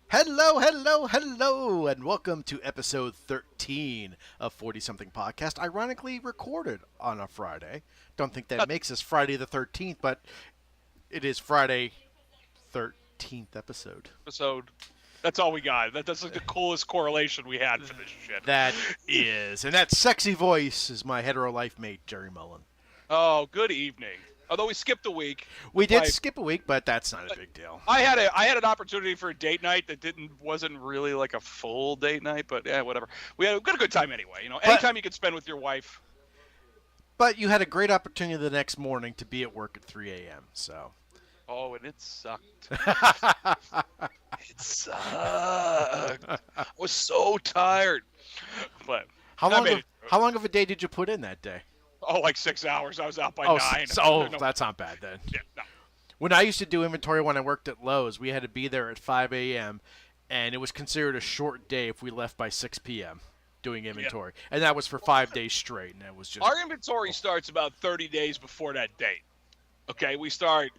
Hello, hello, hello, and welcome to episode 13 of 40 something podcast, ironically recorded on a Friday. Don't think that That makes us Friday the 13th, but it is Friday 13th episode. episode. That's all we got. That's like the coolest correlation we had for this shit. That is. And that sexy voice is my hetero life mate, Jerry Mullen. Oh, good evening. Although we skipped a week. We did My- skip a week, but that's not a big deal. I had an opportunity for a date night that wasn't really like a full date night, but yeah, whatever. We had a good time anyway. Anytime you can spend with your wife. But you had a great opportunity the next morning to be at work at 3 a.m., so. Oh, and it sucked. It sucked. I was so tired. But How I long, made of, it. how long of a day did you put in that day? Oh, like 6 hours. I was out by Oh, 9. No, that's not bad then. yeah, no. When I used to do inventory when I worked at Lowe's, we had to be there at 5 a.m., and it was considered a short day if we left by 6 p.m. doing inventory. And that was for 5 days straight, and it was just... Our inventory starts about 30 days before that date. Okay, we start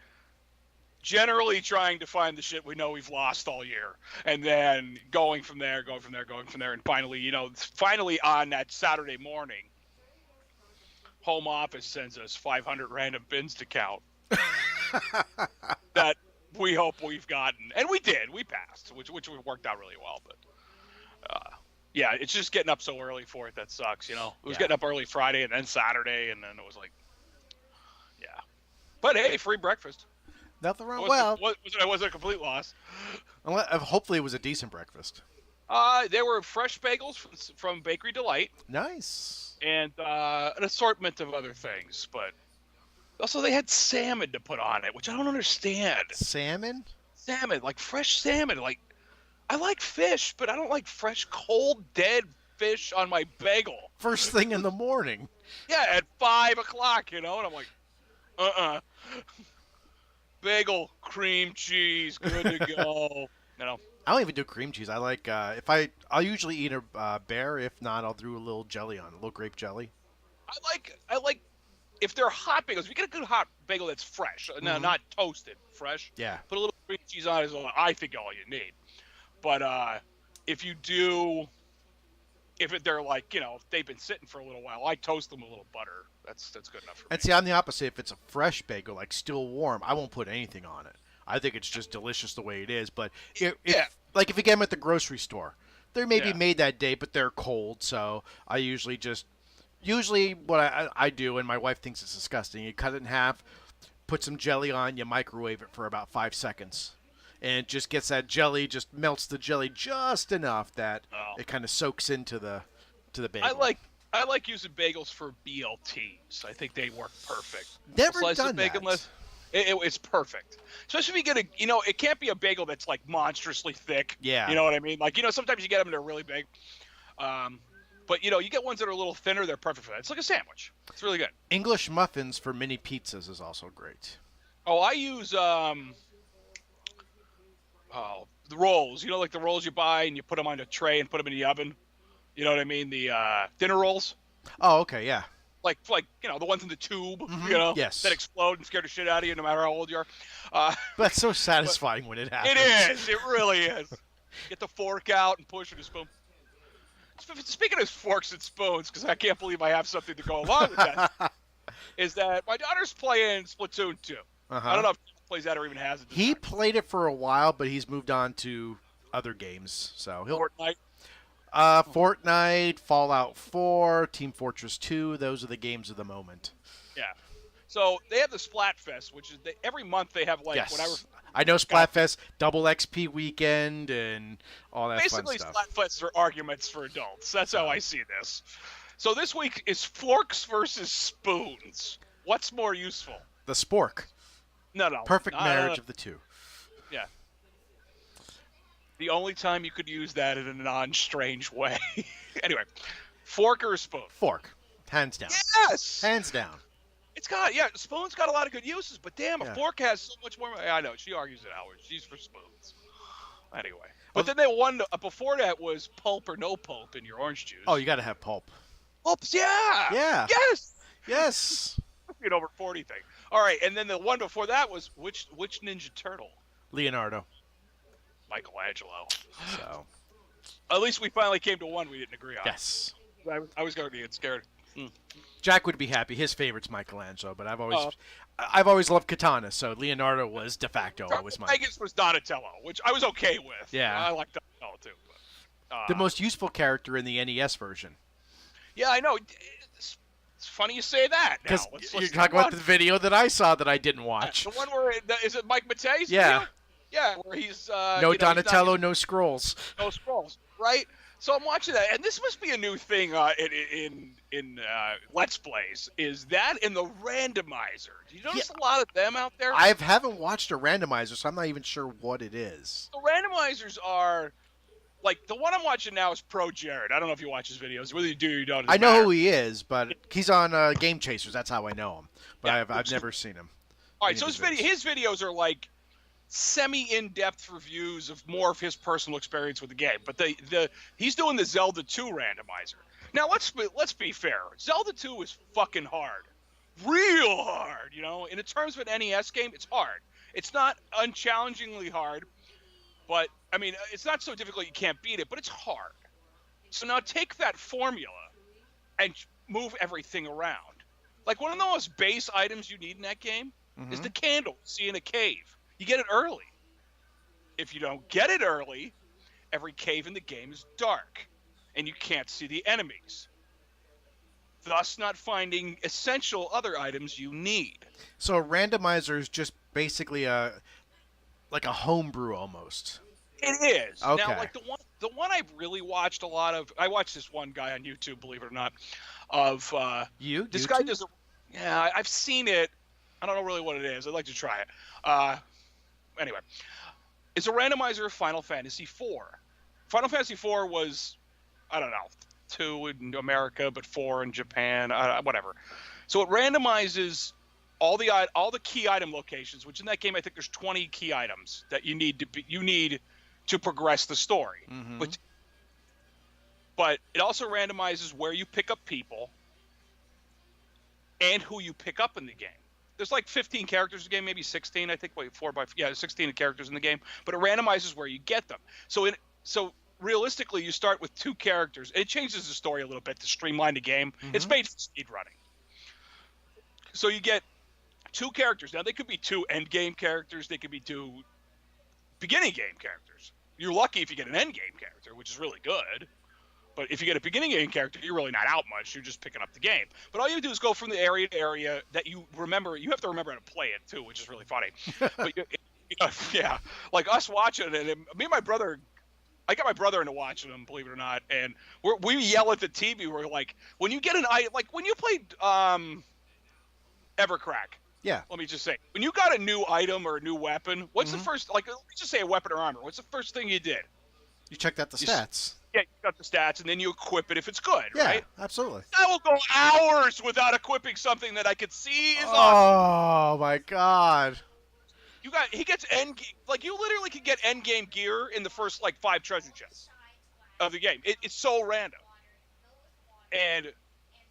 generally trying to find the shit we know we've lost all year, and then going from there, and finally on that Saturday morning, home office sends us 500 random bins to count that we hope we've gotten, and we did. We passed, which worked out really well, but. Yeah, it's just getting up so early for it that sucks, It was Yeah. getting up early Friday and then Saturday, and then it was like, yeah. But hey, free breakfast. Nothing It wrong. wasn't, Well, it wasn't a complete loss. hopefully it was a decent breakfast. There were fresh bagels from Bakery Delight Nice. and an assortment of other things, but also they had salmon to put on it, which I don't understand. Salmon? Salmon, like fresh salmon, like I like fish, but I don't like fresh, cold, dead fish on my bagel. First thing in the morning. Yeah, at 5 o'clock, and I'm like, bagel, cream cheese, good to go. I don't even do cream cheese. I like, I'll usually eat a bear. If not, I'll do a little jelly on it, a little grape jelly. I like if they're hot bagels. If you get a good hot bagel that's fresh, no, not toasted, fresh. Yeah. Put a little cream cheese on it is all I think all you need. But if you do, they're like, if they've been sitting for a little while, I toast them with a little butter. That's good enough for me. And see, I'm the opposite. If it's a fresh bagel, like still warm, I won't put anything on it. I think it's just delicious the way it is. But like if you get them at the grocery store, they're maybe made that day, but they're cold. So I usually what I do, and my wife thinks it's disgusting. You cut it in half, put some jelly on, you microwave it for about 5 seconds. And it just gets that jelly, just melts the jelly just enough that it kind of soaks into the bagel. I like using bagels for BLTs. I think they work perfect. Never Slice done of bacon that. It's perfect. Especially if you get it can't be a bagel that's like monstrously thick. Yeah. You know what I mean? Like, sometimes you get them and they're really big. But you get ones that are a little thinner, they're perfect for that. It's like a sandwich. It's really good. English muffins for mini pizzas is also great. Oh, I use the rolls. Like the rolls you buy and you put them on a tray and put them in the oven. You know what I mean? The dinner rolls. Oh, okay, yeah. Like the ones in the tube. Yes. That explode and scare the shit out of you no matter how old you are. That's so satisfying when it happens. It is. It really is. Get the fork out and push it a spoon. Speaking of forks and spoons, because I can't believe I have something to go along with that, is that my daughter's playing Splatoon 2. Uh-huh. I don't know if he plays that or even has it. He played it for a while, but he's moved on to other games. So he'll Fortnite. Fortnite, Fallout 4, Team Fortress 2. Those are the games of the moment. Yeah. So they have the Splatfest, which is every month they have like Yes. whatever. I know Splatfest, double XP weekend, and all that Basically, fun stuff. Splatfests are arguments for adults. That's how I see this. So this week is forks versus spoons. What's more useful? The spork. No. Perfect marriage of the two. Yeah. The only time you could use that in a non-strange way. Anyway, fork or spoon? Fork. Hands down. Yes! Hands down. Spoon's got a lot of good uses, but damn, a fork has so much more. I know, she argues it, Howard. She's for spoons. Anyway. But then they won, before that was pulp or no pulp in your orange juice. Oh, you got to have pulp. Pulps, yeah! Yeah. Yes! Yes. An over 40 thing. All right, and then the one before that was which Ninja Turtle? Leonardo. Michelangelo. So At least we finally came to one we didn't agree on. yes, I was going to get scared. Jack would be happy. His favorite's Michelangelo, but I've always loved Katana, so Leonardo was de facto always mine. Vegas was Donatello, which I was okay with. Yeah. I like Donatello too. But, The most useful character in the NES version. Yeah, I know. It's funny you say that. Now. Because you're talking about the video that I saw that I didn't watch. The one where is it Mike Matei's Yeah. video? Yeah, where he's No Donatello, no scrolls. No scrolls, right? So I'm watching that, and this must be a new thing in Let's Plays. Is that in the randomizer? Do you notice a lot of them out there? I haven't watched a randomizer, so I'm not even sure what it is. The randomizers are like the one I'm watching now is Pro Jared. I don't know if you watch his videos. Whether you do or you don't. I know who he is, but he's on Game Chasers. That's how I know him. But Yeah, I've never seen him. All right, so his videos are like semi-in-depth reviews of more of his personal experience with the game. But he's doing the Zelda 2 randomizer. Now let's be fair. Zelda 2 is fucking hard, real hard. You know, in terms of an NES game, it's hard. It's not unchallengingly hard, but I mean, it's not so difficult you can't beat it, but it's hard. So now take that formula and move everything around. Like one of the most base items you need in that game is the candle you see in a cave. You get it early. If you don't get it early, every cave in the game is dark, and you can't see the enemies, thus not finding essential other items you need. So a randomizer is just basically like a homebrew almost. It is. Okay. Now, like the one I've really watched a lot of. I watched this one guy on YouTube, believe it or not. Of this guy does. Yeah, I've seen it. I don't know really what it is. I'd like to try it. Anyway, it's a randomizer of Final Fantasy IV. Final Fantasy IV was, I don't know, 2 in America, but 4 in Japan, whatever. So it randomizes all the key item locations, which in that game I think there's 20 key items that you need to progress the story. But it also randomizes where you pick up people and who you pick up in the game. There's like 15 characters in the game, maybe 16. I think 16 characters in the game. But it randomizes where you get them. So realistically, you start with 2 characters. It changes the story a little bit to streamline the game. It's made for speedrunning. So you get 2 characters. Now they could be 2 end game characters. They could be 2 beginning game characters. You're lucky if you get an end game character, which is really good. But if you get a beginning game character, you're really not out much. You're just picking up the game. But all you do is go from the area to area that you remember. You have to remember how to play it, too, which is really funny. But yeah, like us watching it, and me and my brother, I got my brother into watching them, believe it or not, and we yell at the TV. We're like, when you get when you played Evercrack. Yeah. Let me just say, when you got a new item or a new weapon, what's the first, let me just say a weapon or armor. What's the first thing you did? You checked out the stats. Yeah, you got the stats, and then you equip it if it's good, Yeah, right? absolutely. I will go hours without equipping something that I could see is awesome. Oh my god. He gets like you literally could get end game gear in the first like 5 treasure chests of the game. It's so random, and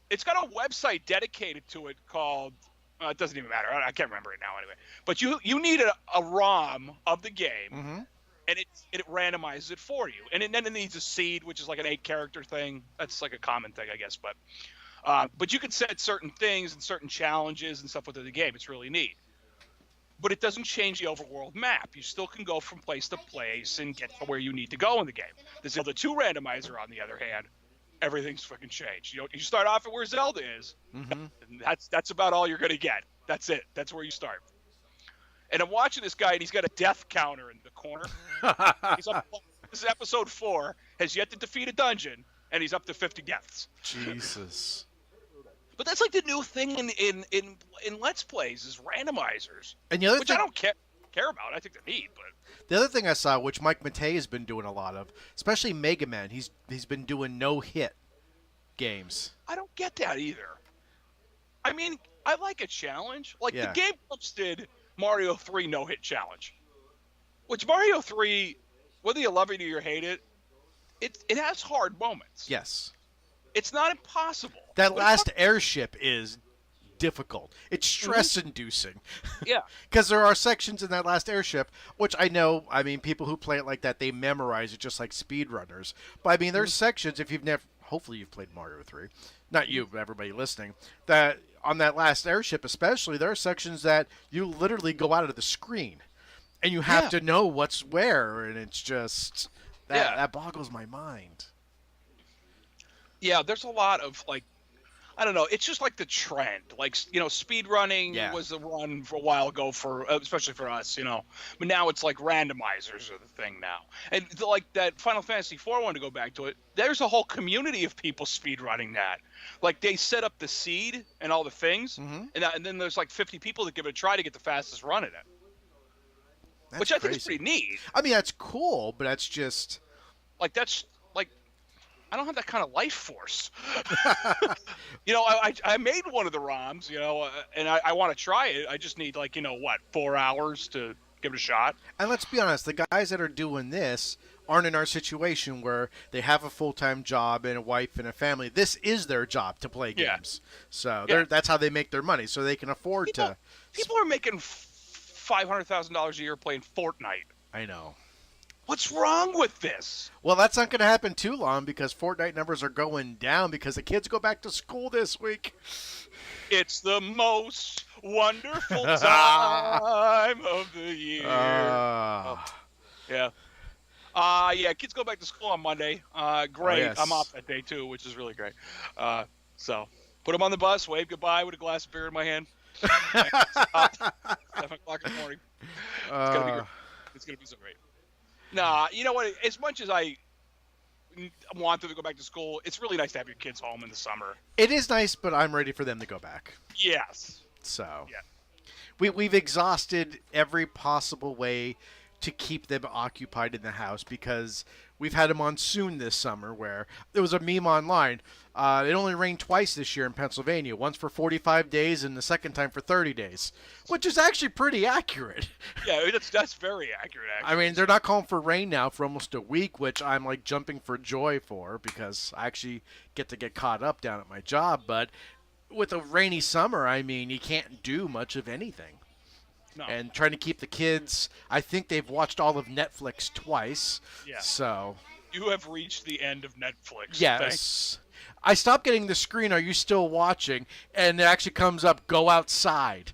it's got a website dedicated to it called. It doesn't even matter. I can't remember it now anyway. But you need a ROM of the game. And it randomizes it for you. And then it needs a seed, which is like an 8-character thing. That's like a common thing, I guess. But you can set certain things and certain challenges and stuff within the game. It's really neat. But it doesn't change the overworld map. You still can go from place to place and get to where you need to go in the game. The Zelda 2 randomizer, on the other hand, everything's fucking changed. You start off at where Zelda is. And that's about all you're going to get. That's it. That's where you start. And I'm watching this guy, and he's got a death counter in the corner. This is episode 4, has yet to defeat a dungeon, and he's up to 50 deaths. Jesus. But that's like the new thing in Let's Plays is randomizers, and the other which I don't care about. I think they're neat, but the other thing I saw, which Mike Matei has been doing a lot of, especially Mega Man, he's been doing no-hit games. I don't get that either. I mean, I like a challenge. Like the Game Clubs did Mario 3 no-hit challenge, which Mario 3, whether you love it or you hate it, it has hard moments. Yes. It's not impossible. That last airship is difficult. It's stress-inducing. Yeah. Because there are sections in that last airship, which I know, I mean, people who play it like that, they memorize it just like speedrunners. But I mean, there's sections, if you've never, hopefully you've played Mario 3, not you, but everybody listening, that on that last airship especially, there are sections that you literally go out of the screen. And you have Yeah. to know what's where, and it's just, Yeah. that boggles my mind. Yeah, there's a lot of like, I don't know. It's just like the trend. Like, speed running Yeah. was the run for a while ago especially for us, But now it's like randomizers are the thing now. And like that Final Fantasy IV one, to go back to it, there's a whole community of people speed running that. Like they set up the seed and all the things, and then there's like 50 people that give it a try to get the fastest run in it. That's Which I think crazy. is pretty neat. I mean, that's cool, but that's just... Like that's like I don't have that kind of life force. I made one of the ROMs, and I want to try it. I just need 4 hours to give it a shot. And let's be honest, the guys that are doing this aren't in our situation where they have a full-time job and a wife and a family. This is their job to play Yeah. games. So Yeah. that's how they make their money, so they can afford to... People are making $500,000 a year playing Fortnite. I know. What's wrong with this? Well, that's not going to happen too long because Fortnite numbers are going down because the kids go back to school this week. It's the most wonderful time of the year. Yeah. Yeah, kids go back to school on Monday. Great. yes. I'm off that day too, which is really great. So put them on the bus, wave goodbye with a glass of beer in my hand. 7 o'clock in the morning. It's gonna be great. It's gonna be so great. Nah, you know what? As much as I want them to go back to school, it's really nice to have your kids home in the summer. It is nice, but I'm ready for them to go back. Yes. So Yeah. we've exhausted every possible way to keep them occupied in the house because we've had a monsoon this summer where there was a meme online. It only rained twice this year in Pennsylvania, once for 45 days and the second time for 30 days, which is actually pretty accurate. Yeah, that's very accurate, actually. I mean, they're not calling for rain now for almost a week, which I'm like jumping for joy for because I actually get to get caught up down at my job. But with a rainy summer, I mean, you can't do much of anything. No. And trying to keep the kids, I think they've watched all of Netflix twice. Yeah. So, You have reached the end of Netflix. yes. I stopped getting the screen, "Are you still watching?" And it actually comes up, "Go outside."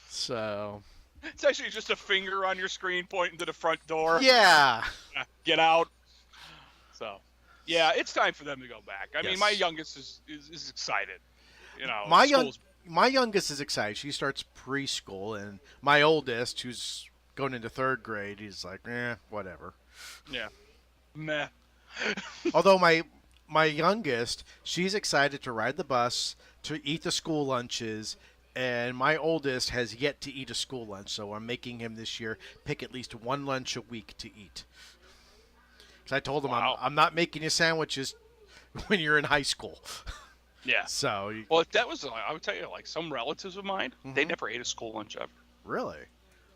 So, It's actually just a finger on your screen pointing to the front door. yeah. Get out. So, yeah, it's time for them to go back. I mean, Yes. my youngest is excited. My youngest is excited. She starts preschool, and my oldest, who's going into 3rd grade, he's like, whatever. Yeah. Meh. Although my youngest, she's excited to ride the bus, to eat the school lunches, and my oldest has yet to eat a school lunch, so I'm making him this year pick at least one lunch a week to eat. Because I told him Wow. I'm not making you sandwiches when you're in high school. Yeah. So, Well, that was, I would tell you, like some relatives of mine, they never ate a school lunch ever. really?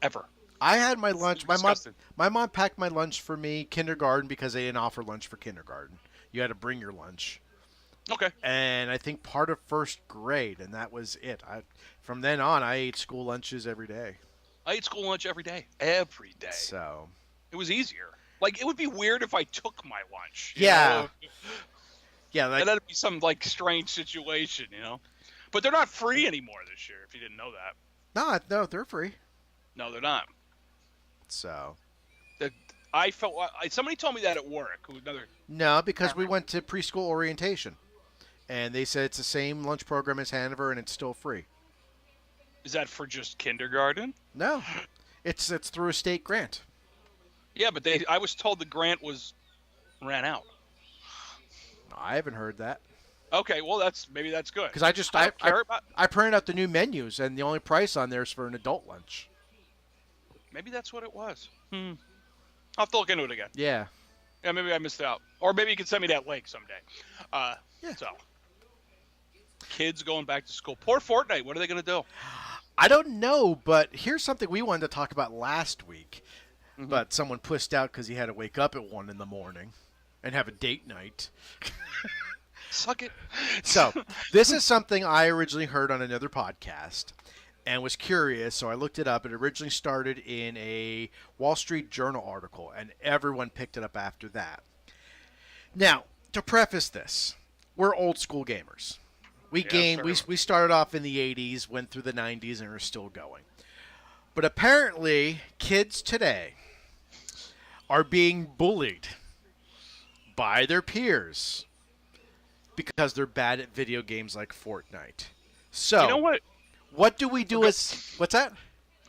Ever. I had my lunch. Disgusting. My mom packed my lunch for me kindergarten because they didn't offer lunch for kindergarten. You had to bring your lunch. Okay. And I think part of 1st grade, and that was it. From then on, I ate school lunches every day. I ate school lunch every day. Every day. So, It was easier. Like, it would be weird if I took my lunch. you Yeah. know? yeah, like, And that'd be some, like, strange situation, But they're not free anymore this year, if you didn't know that. no, they're free. No, they're not. So, I felt somebody told me that at work. no, because we went to preschool orientation, and they said it's the same lunch program as Hanover, and it's still free. Is that for just kindergarten? No, it's through a state grant. Yeah, but I was told the grant ran out. I haven't heard that. Okay, well maybe that's good. Because I I printed out the new menus, and the only price on there is for an adult lunch. maybe that's what it was. I'll have to look into it again. Yeah. Yeah, maybe I missed out, or maybe you can send me that link someday. Yeah. So, kids going back to school. Poor Fortnite. What are they going to do? I don't know, but here's something we wanted to talk about last week, but someone pushed out because he had to wake up at 1 in the morning and have a date night. Suck it. So, this is something I originally heard on another podcast and was curious, so I looked it up. It originally started in a Wall Street Journal article, and everyone picked it up after that. Now, to preface this, we're old school gamers. We game. We started off in the 80s, went through the 90s, and are still going. But apparently, kids today are being bullied by their peers because they're bad at video games like Fortnite. So, you know what? What do we do as... What's that?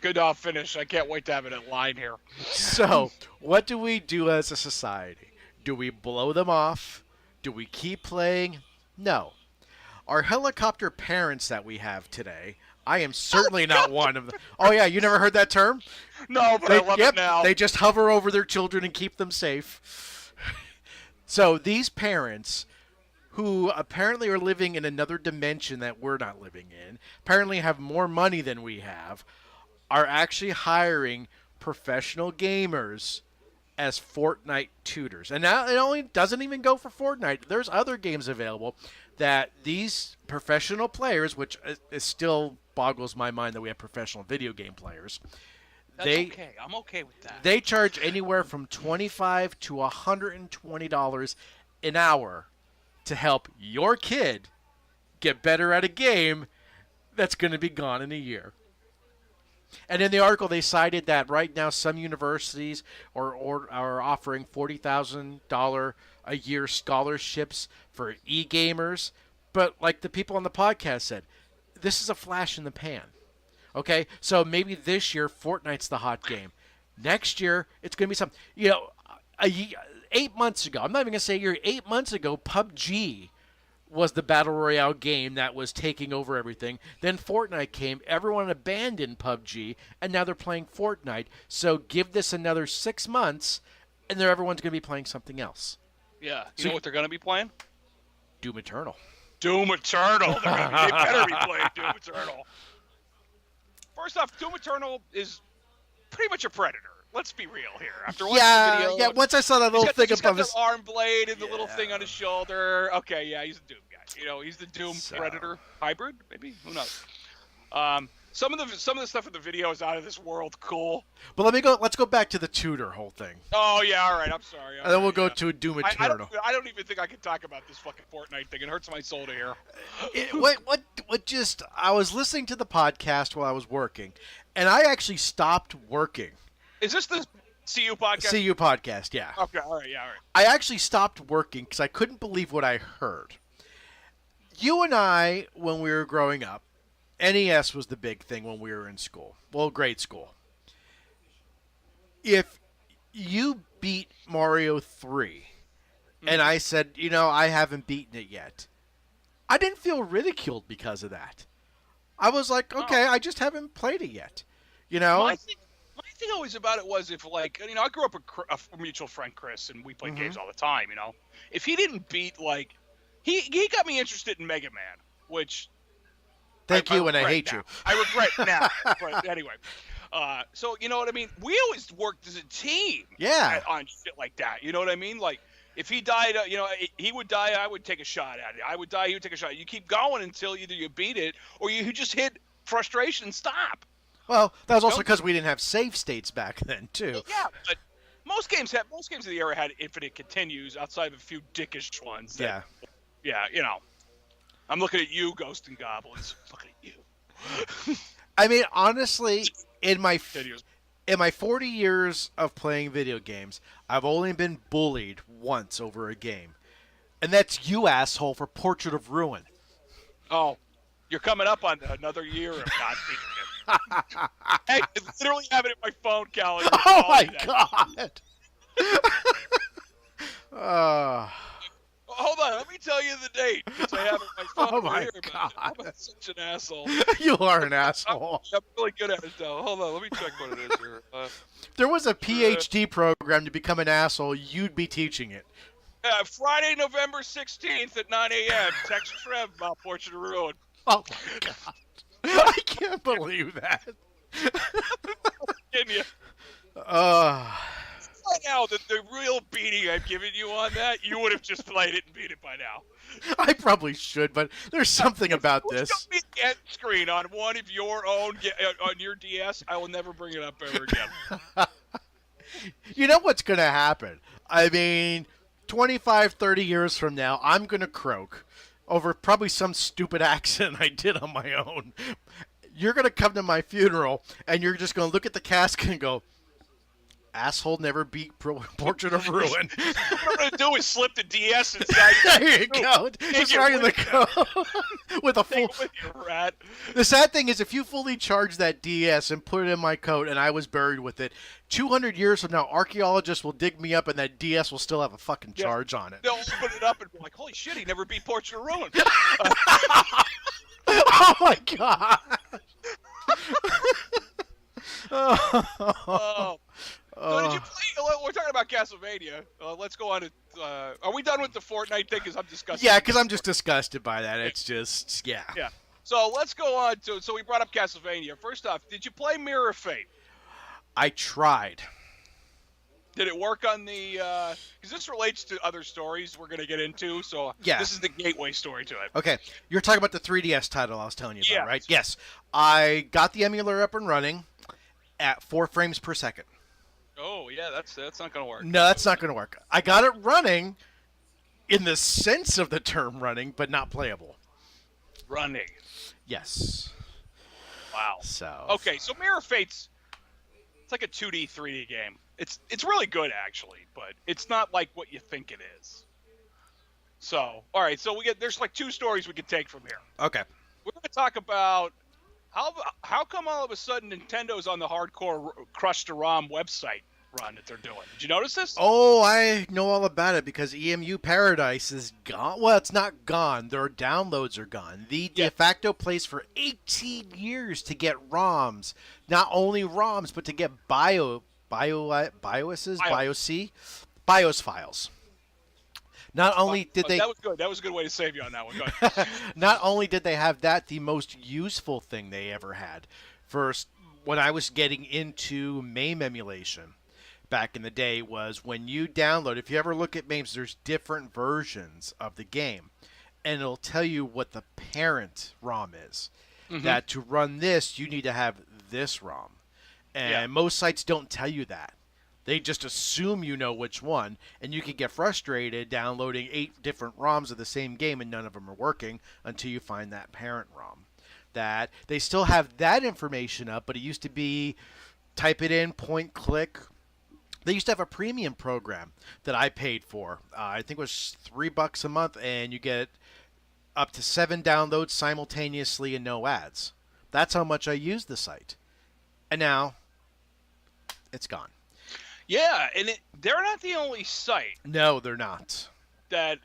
Good, I'll finish. I can't wait to have it in line here. So, what do we do as a society? Do we blow them off? Do we keep playing? No. Our helicopter parents that we have today, I am certainly not one of them. Oh, yeah, you never heard that term? No, but I love it now. They just hover over their children and keep them safe. So, these parents, who apparently are living in another dimension that we're not living in, apparently have more money than we have, are actually hiring professional gamers as Fortnite tutors. And now it only doesn't even go for Fortnite. There's other games available that these professional players, which is still boggles my mind that we have professional video game players. That's okay. I'm okay with that. They charge anywhere from $25 to $120 an hour to help your kid get better at a game that's going to be gone in a year. And in the article, they cited that right now some universities are offering $40,000 a year scholarships for e-gamers. But like the people on the podcast said, this is a flash in the pan. Okay? So maybe this year, Fortnite's the hot game. Next year, it's going to be something. 8 months ago, I'm not even going to say a year, 8 months ago, PUBG was the Battle Royale game that was taking over everything. Then Fortnite came, everyone abandoned PUBG, and now they're playing Fortnite. So give this another 6 months, and everyone's going to be playing something else. Yeah. You know what they're going to be playing? Doom Eternal. Doom Eternal. They better be playing Doom Eternal. First off, Doom Eternal is pretty much a predator. Let's be real here. After watching the video, yeah. Once I saw that little thing above his arm blade and the little thing on his shoulder. Okay, yeah, he's a Doom guy. He's the Doom Predator hybrid. Maybe, who knows? Some of the stuff in the video is out of this world. Cool. But let's go back to the tutor whole thing. Oh yeah, all right. I'm sorry. And then we'll go to Doom Eternal. I don't even think I can talk about this fucking Fortnite thing. It hurts my soul to hear. I was listening to the podcast while I was working, and I actually stopped working. Is this the CU podcast? CU podcast, yeah. Okay, all right, yeah, all right. I actually stopped working because I couldn't believe what I heard. You and I, when we were growing up, NES was the big thing when we were in school. Well, grade school. If you beat Mario 3, and I said, I haven't beaten it yet, I didn't feel ridiculed because of that. I was like, okay, I just haven't played it yet. My thing always about it was if, I grew up with a mutual friend, Chris, and we played games all the time, If he didn't beat, he got me interested in Mega Man, which... Thank you, and I hate you. I regret now, but anyway. So, you know what I mean? We always worked as a team on shit like that. You know what I mean? Like, if he died, he would die, I would take a shot at it. I would die, he would take a shot. You keep going until either you beat it or you just hit frustration and stop. Well, that was also because we didn't have save states back then, too. Yeah, but most games of the era had infinite continues outside of a few dickish ones. Yeah, I'm looking at you, Ghost and Goblins. I'm looking at you. I mean, honestly, in my 40 years of playing video games, I've only been bullied once over a game. And that's you, asshole, for Portrait of Ruin. Oh, you're coming up on another year of not beating it. Hey, I literally have it in my phone calendar. Oh, my God. Hold on, let me tell you the date, because I have it in my phone. Oh, my God. I'm such an asshole. You are an asshole. I'm really good at it, though. Hold on, let me check what it is here. If there was a PhD program to become an asshole, you'd be teaching it. Friday, November 16th at 9 a.m. Text Trev about Portrait of Ruin. Oh, my God. I can't believe that. Can you? by now that the real beating I've given you on that, you would have just played it and beat it by now. I probably should, but there's something about this. Show me the end screen on one of your own on your DS. I will never bring it up ever again. You know what's going to happen? I mean, 25, 30 years from now, I'm going to croak over probably some stupid accident I did on my own. You're going to come to my funeral, and you're just going to look at the casket and go, asshole never beat Portrait of Ruin. What I'm going to do is slip the DS inside. There you go. Just right in the coat. With a full... With you, rat. The sad thing is, if you fully charge that DS and put it in my coat and I was buried with it, 200 years from now, archaeologists will dig me up and that DS will still have a fucking charge on it. They'll open it up and be like, holy shit, he never beat Portrait of Ruin. Oh my god. So did you play? We're talking about Castlevania. Let's go on to. Are we done with the Fortnite thing? Because I'm disgusted. Yeah, because I'm just disgusted by that. It's just, yeah. Yeah. So let's go on to. So we brought up Castlevania. First off, did you play Mirror of Fate? I tried. Did it work on the? Because this relates to other stories we're going to get into. So yeah. This is the gateway story to it. Okay, you're talking about the 3DS title I was telling you about, yeah. Right? Yes. I got the emulator up and running at 4 frames per second. Oh, yeah, that's not going to work. No, that's not going to work. I got it running in the sense of the term running, but not playable. Running. Yes. Wow. So. Okay, so Mirror of Fate's it's like a 2D, 3D game. It's really good, actually, but it's not like what you think it is. So, all right, so there's like 2 stories we could take from here. Okay. We're going to talk about how come all of a sudden Nintendo's on the hardcore Crush to ROM website run that they're doing. Did you notice this? Oh, I know all about it because Emuparadise is gone. Well, it's not gone. Their downloads are gone. The de facto place for 18 years to get ROMs. Not only ROMs, but to get BIOS files. Not only did they... That was good. That was a good way to save you on that one. Go ahead. Not only did they have that, the most useful thing they ever had. First, when I was getting into MAME emulation back in the day was when you download, if you ever look at MAMEs, there's different versions of the game. And it'll tell you what the parent ROM is. Mm-hmm. That to run this, you need to have this ROM. And most sites don't tell you that. They just assume you know which one, and you can get frustrated downloading 8 different ROMs of the same game and none of them are working until you find that parent ROM. That they still have that information up, but it used to be type it in, point, click. They used to have a premium program that I paid for. I think it was $3 a month, and you get up to 7 downloads simultaneously and no ads. That's how much I used the site. And now, it's gone. Yeah, and they're not the only site. No, they're not. That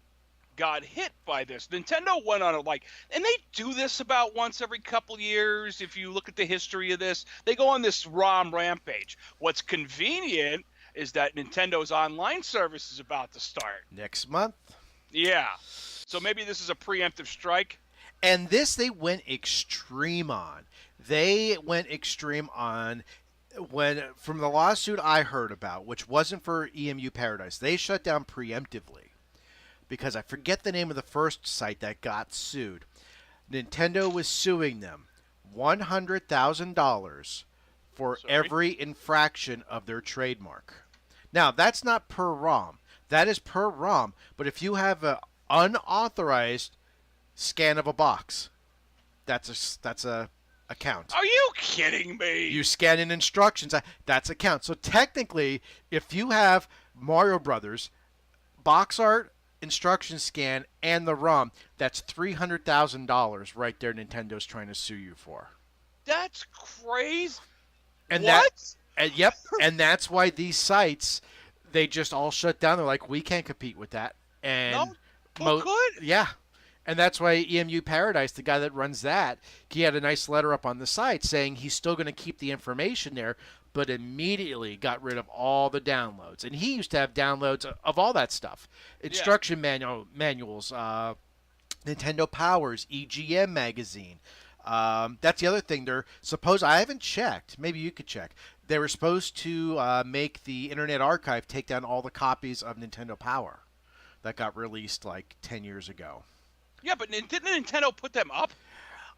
got hit by this. Nintendo went on and they do this about once every couple years. If you look at the history of this, they go on this ROM rampage. What's convenient is that Nintendo's online service is about to start next month. Yeah, so maybe this is a preemptive strike. And this they went extreme on. They went extreme on. When from the lawsuit I heard about, which wasn't for Emuparadise, they shut down preemptively because I forget the name of the first site that got sued. Nintendo was suing them $100,000 for every infraction of their trademark. Now, that's not per ROM. That is per ROM. But if you have an unauthorized scan of a box, that's a account. Are you kidding me? You scan in instructions, that's a count. So technically, if you have Mario Brothers, box art, instruction scan, and the ROM, that's $300,000 right there Nintendo's trying to sue you for. That's crazy. And what? Yep, and that's why these sites, they just all shut down. They're like, we can't compete with that. And who could? Yeah. And that's why Emuparadise, the guy that runs that, he had a nice letter up on the site saying he's still going to keep the information there, but immediately got rid of all the downloads. And he used to have downloads of all that stuff. Instruction manuals, Nintendo Powers, EGM magazine, That's the other thing. I haven't checked. Maybe you could check. They were supposed to make the Internet Archive take down all the copies of Nintendo Power that got released like 10 years ago. Yeah, but didn't Nintendo put them up?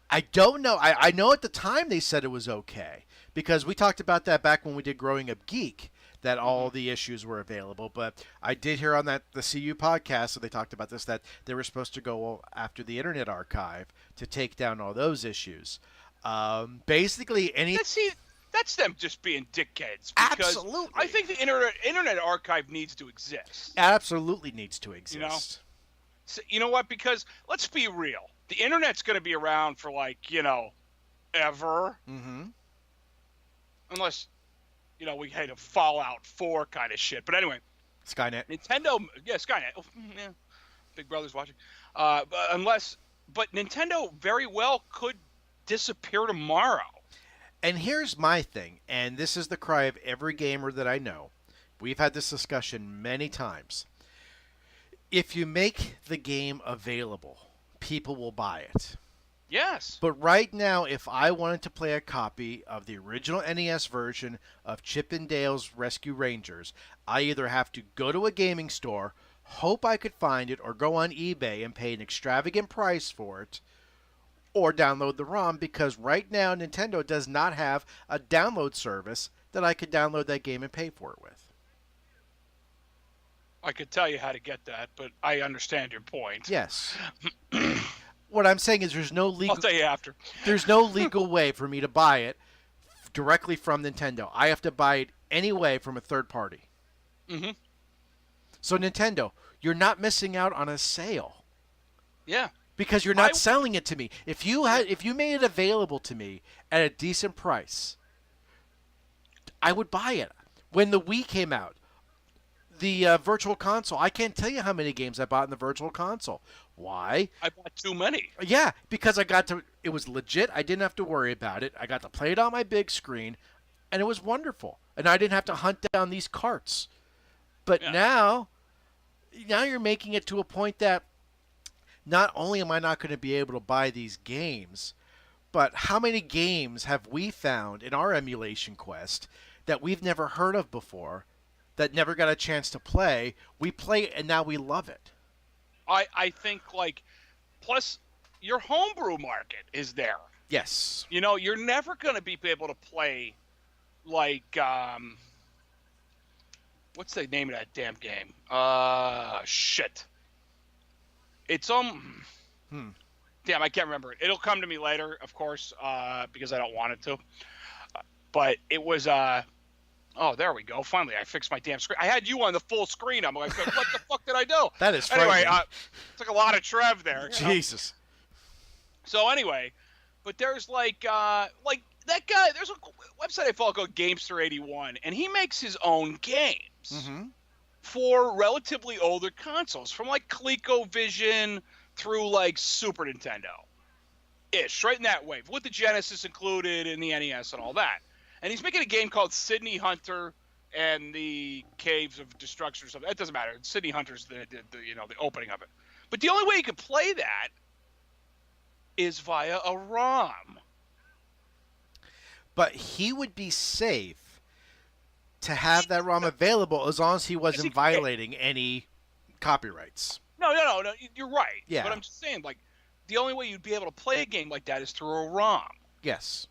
I don't know. I know at the time they said it was okay because we talked about that back when we did Growing Up Geek, that all the issues were available. But I did hear on the CU podcast that they talked about this, that they were supposed to go after the Internet Archive to take down all those issues. Basically, That's them just being dickheads. Absolutely. I think the Internet Archive needs to exist. Absolutely needs to exist. You know? So, you know what? Because let's be real. The Internet's going to be around for ever. Mm-hmm. Unless, we had a Fallout 4 kind of shit. But anyway. Skynet. Nintendo, Skynet. Oh, yeah. Big Brother's watching. But Nintendo very well could disappear tomorrow. And here's my thing, and this is the cry of every gamer that I know. We've had this discussion many times. If you make the game available, people will buy it. Yes. But right now, if I wanted to play a copy of the original NES version of Chip and Dale's Rescue Rangers, I either have to go to a gaming store, hope I could find it, or go on eBay and pay an extravagant price for it, or download the ROM, because right now Nintendo does not have a download service that I could download that game and pay for it with. I could tell you how to get that, but I understand your point. Yes. What I'm saying is there's no legal... I'll tell you after. There's no legal way for me to buy it directly from Nintendo. I have to buy it anyway from a third party. Mm-hmm. So Nintendo, you're not missing out on a sale. Yeah. Because you're not selling it to me. If you made it available to me at a decent price, I would buy it. When the Wii came out, the Virtual Console, I can't tell you how many games I bought in the Virtual Console. Why? I bought too many. Yeah, because it was legit. I didn't have to worry about it. I got to play it on my big screen, and it was wonderful. And I didn't have to hunt down these carts. But now you're making it to a point that not only am I not going to be able to buy these games, but how many games have we found in our emulation quest that we've never heard of before, that never got a chance to play? We play it, and now we love it. I think, plus your homebrew market is there. Yes. You're never going to be able to play, what's the name of that damn game? Shit. It's damn, I can't remember it. It'll come to me later, of course, because I don't want it to. But it was oh, there we go. Finally, I fixed my damn screen. I had you on the full screen. I'm like, what the fuck did I do? That is frightening. Anyway, took a lot of Trev there. Jesus. So anyway, but there's that guy. There's a website I follow called Gamester81, and he makes his own games for relatively older consoles, from ColecoVision through Super Nintendo ish, right in that wave, with the Genesis included and the NES and all that. And he's making a game called Sydney Hunter and the Caves of Destruction or something. It doesn't matter. Sydney Hunter's the opening of it. But the only way you can play that is via a ROM. But he would be safe to have that ROM available as long as he wasn't violating any copyrights. No, you're right. Yeah. But I'm just saying, the only way you'd be able to play a game like that is through a ROM. Yes.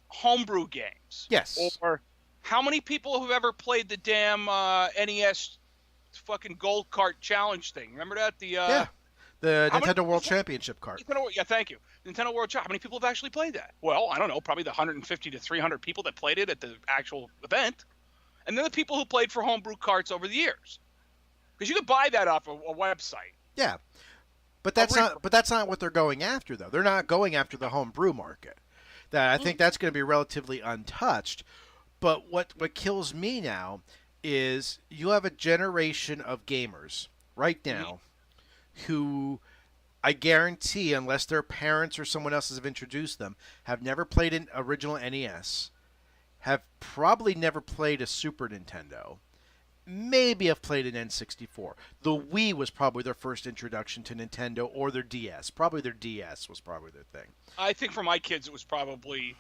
Homebrew games. Yes. Or how many people have ever played the damn NES fucking Gold Cart Challenge thing? Remember that? The Nintendo World Championship cart. Yeah, thank you. Nintendo World Championship. How many people have actually played that? Well, I don't know. Probably the 150 to 300 people that played it at the actual event. And then the people who played for homebrew carts over the years. Because you could buy that off a website. Yeah. But that's not what they're going after, though. They're not going after the homebrew market. I think that's going to be relatively untouched. But what kills me now is you have a generation of gamers right now who, I guarantee, unless their parents or someone else has introduced them, have never played an original NES, have probably never played a Super Nintendo, maybe have played an N64. The Wii was probably their first introduction to Nintendo, or their DS. Probably their DS was probably their thing. I think for my kids, it was probably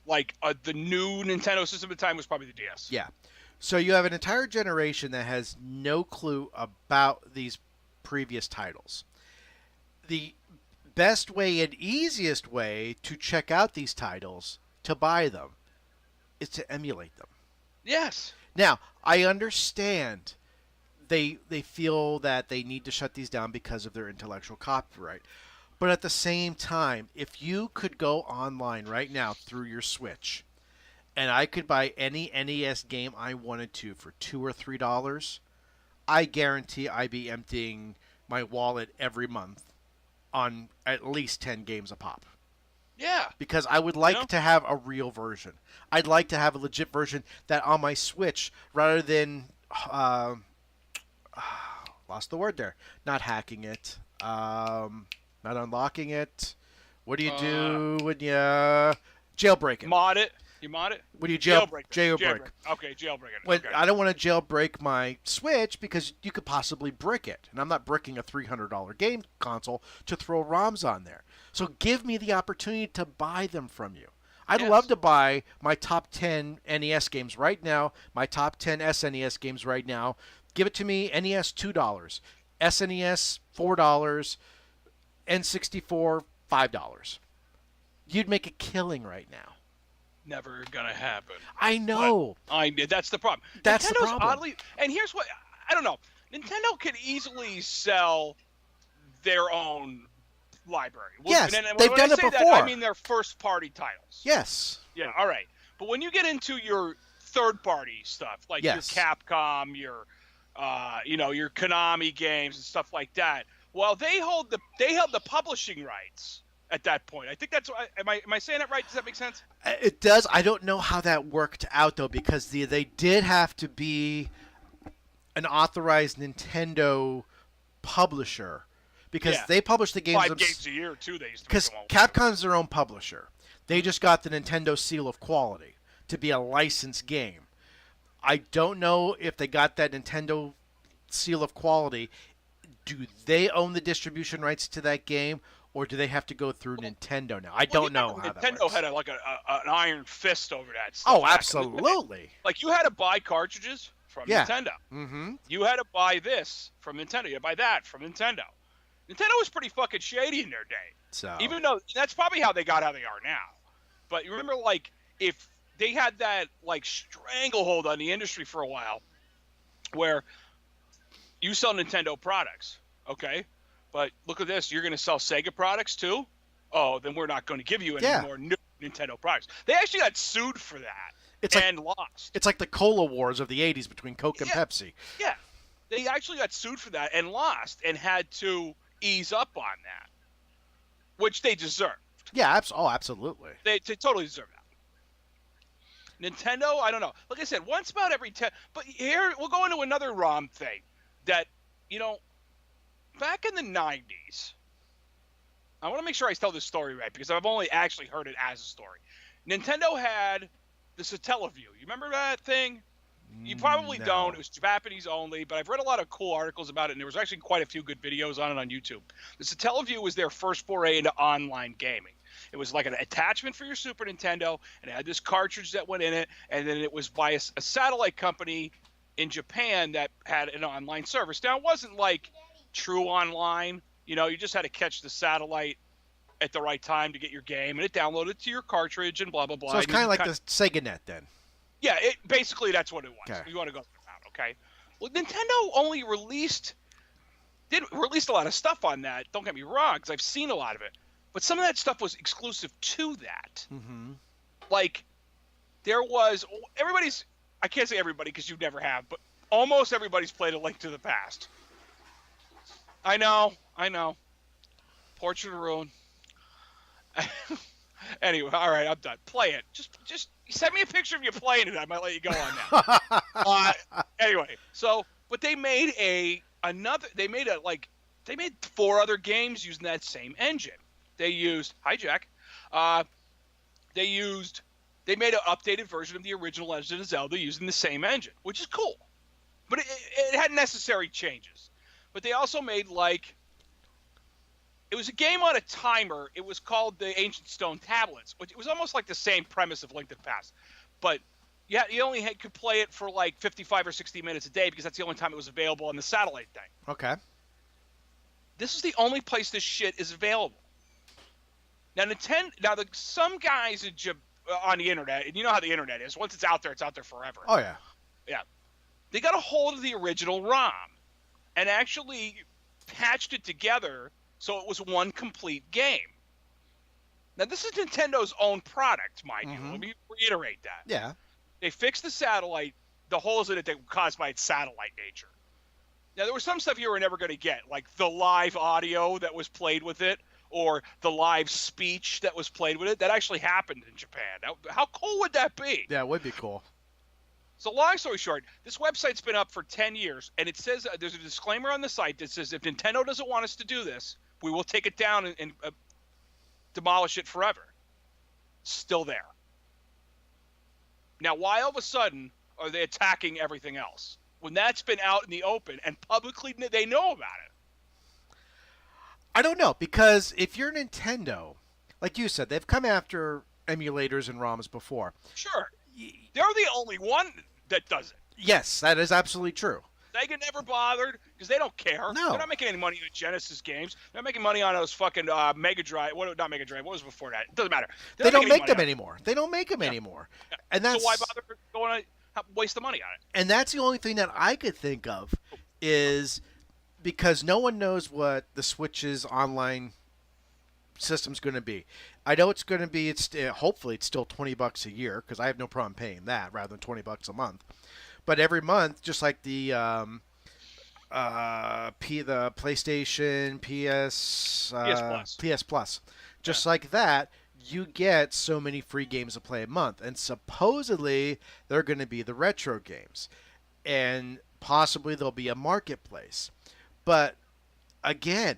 like the new Nintendo system at the time was probably the DS. Yeah. So you have an entire generation that has no clue about these previous titles. The best way and easiest way to check out these titles, to buy them, is to emulate them. Yes. Now, I understand they feel that they need to shut these down because of their intellectual copyright. But at the same time, if you could go online right now through your Switch, and I could buy any NES game I wanted to for $2 or $3, I guarantee I'd be emptying my wallet every month on at least 10 games a pop. Yeah. Because I would like to have a real version. I'd like to have a legit version that on my Switch, rather than lost the word there. Not hacking it. Not unlocking it. What do you do when you jailbreak it? Mod it. You mod it? When you Jailbreak. Okay, jailbreak it. When Okay. I don't want to jailbreak my Switch because you could possibly brick it. And I'm not bricking a $300 game console to throw ROMs on there. So give me the opportunity to buy them from you. I'd love to buy my top 10 NES games right now, my top 10 SNES games right now. Give it to me, NES $2, SNES $4, N64 $5. You'd make a killing right now. Never gonna happen. I know. That's the problem. That's Nintendo's the problem. Oddly, and here's what I don't know. Nintendo could easily sell their own library. Yes, and they've when done I it say before. That, I mean their first-party titles. Yes. Yeah. All right. But when you get into your third-party stuff, like your Capcom, your your Konami games and stuff like that, well, they held the publishing rights at that point. I think that's am I saying that right? Does that make sense? It does. I don't know how that worked out though, because they did have to be an authorized Nintendo publisher, because they published the games 5 games a year too. They used to because Capcom's their own publisher. They just got the Nintendo seal of quality to be a licensed game. I don't know if they got that Nintendo seal of quality. Do they own the distribution rights to that game, or do they have to go through Nintendo now? I don't know how that Nintendo works. had an iron fist over that stuff. Oh, absolutely. Like, you had to buy cartridges from Nintendo. Mm-hmm. You had to buy this from Nintendo. You had to buy that from Nintendo. Nintendo was pretty fucking shady in their day. So even though that's probably how they got how they are now. But you remember, like, if they had that, like, stranglehold on the industry for a while, where you sell Nintendo products, okay? But look at this. You're going to sell Sega products too? Oh, then we're not going to give you any more new Nintendo products. They actually got sued for that and lost. It's like the cola wars of the 80s between Coke and Pepsi. Yeah. They actually got sued for that and lost and had to ease up on that, which they deserved. Yeah, absolutely. They totally deserve that. Nintendo, I don't know. Like I said, once about every 10. But here, we'll go into another ROM thing that, back in the 90s, I want to make sure I tell this story right because I've only actually heard it as a story. Nintendo had the Satellaview. You remember that thing? You probably don't. It was Japanese only, but I've read a lot of cool articles about it, and there was actually quite a few good videos on it on YouTube. The Satellaview was their first foray into online gaming. It was like an attachment for your Super Nintendo, and it had this cartridge that went in it, and then it was by a satellite company in Japan that had an online service. Now, it wasn't like true online. You just had to catch the satellite at the right time to get your game, and it downloaded to your cartridge and blah, blah, blah. So it's kind of like the Sega Net then. Yeah, basically that's what it was. Okay. You want to go that, okay? Well, Nintendo did release a lot of stuff on that. Don't get me wrong, because I've seen a lot of it. But some of that stuff was exclusive to that. Mm-hmm. Like, there was I can't say everybody because you never have, but almost everybody's played A Link to the Past. I know. Portrait of Ruin. Anyway, all right, I'm done. Play it. Just send me a picture of you playing it. I might let you go on that. Anyway, but they made they made 4 other games using that same engine. They used Hijack. They made an updated version of the original Legend of Zelda using the same engine, which is cool. but it had necessary changes. But they also made like it was a game on a timer. It was called the Ancient Stone Tablets, which it was almost like the same premise of Link to the Past, but you only could play it for like 55 or 60 minutes a day because that's the only time it was available on the satellite thing. Okay. This is the only place this shit is available. Now, some guys on the internet, and you know how the internet is. Once it's out there forever. Oh, yeah. Yeah. They got a hold of the original ROM and actually patched it together so it was one complete game. Now, this is Nintendo's own product, mind you. Let me reiterate that. Yeah. They fixed the holes in it that were caused by its satellite nature. Now, there was some stuff you were never going to get, like the live audio that was played with it, or the live speech that was played with it. That actually happened in Japan. How cool would that be? Yeah, it would be cool. So long story short, this website's been up for 10 years, and it says there's a disclaimer on the site that says if Nintendo doesn't want us to do this, we will take it down and demolish it forever. Still there. Now, why all of a sudden are they attacking everything else? When that's been out in the open and publicly they know about it. I don't know, because if you're Nintendo, like you said, they've come after emulators and ROMs before. Sure. They're the only one that does it. Yes, that is absolutely true. Sega never bothered because they don't care. No. They're not making any money on Genesis games. They're making money on those fucking Mega Drive. Not Mega Drive. What was before that? It doesn't matter. They don't make them anymore. They don't make them anymore. Yeah. And that's, so why bother going to waste the money on it? And that's the only thing that I could think of is because no one knows what the Switch's online system's going to be. I know it's going to be. Hopefully it's still $20 a year because I have no problem paying that rather than $20 a month. But every month, just like the PlayStation, PS Plus, just like that, you get so many free games to play a month, and supposedly they're going to be the retro games, and possibly there'll be a marketplace. But again,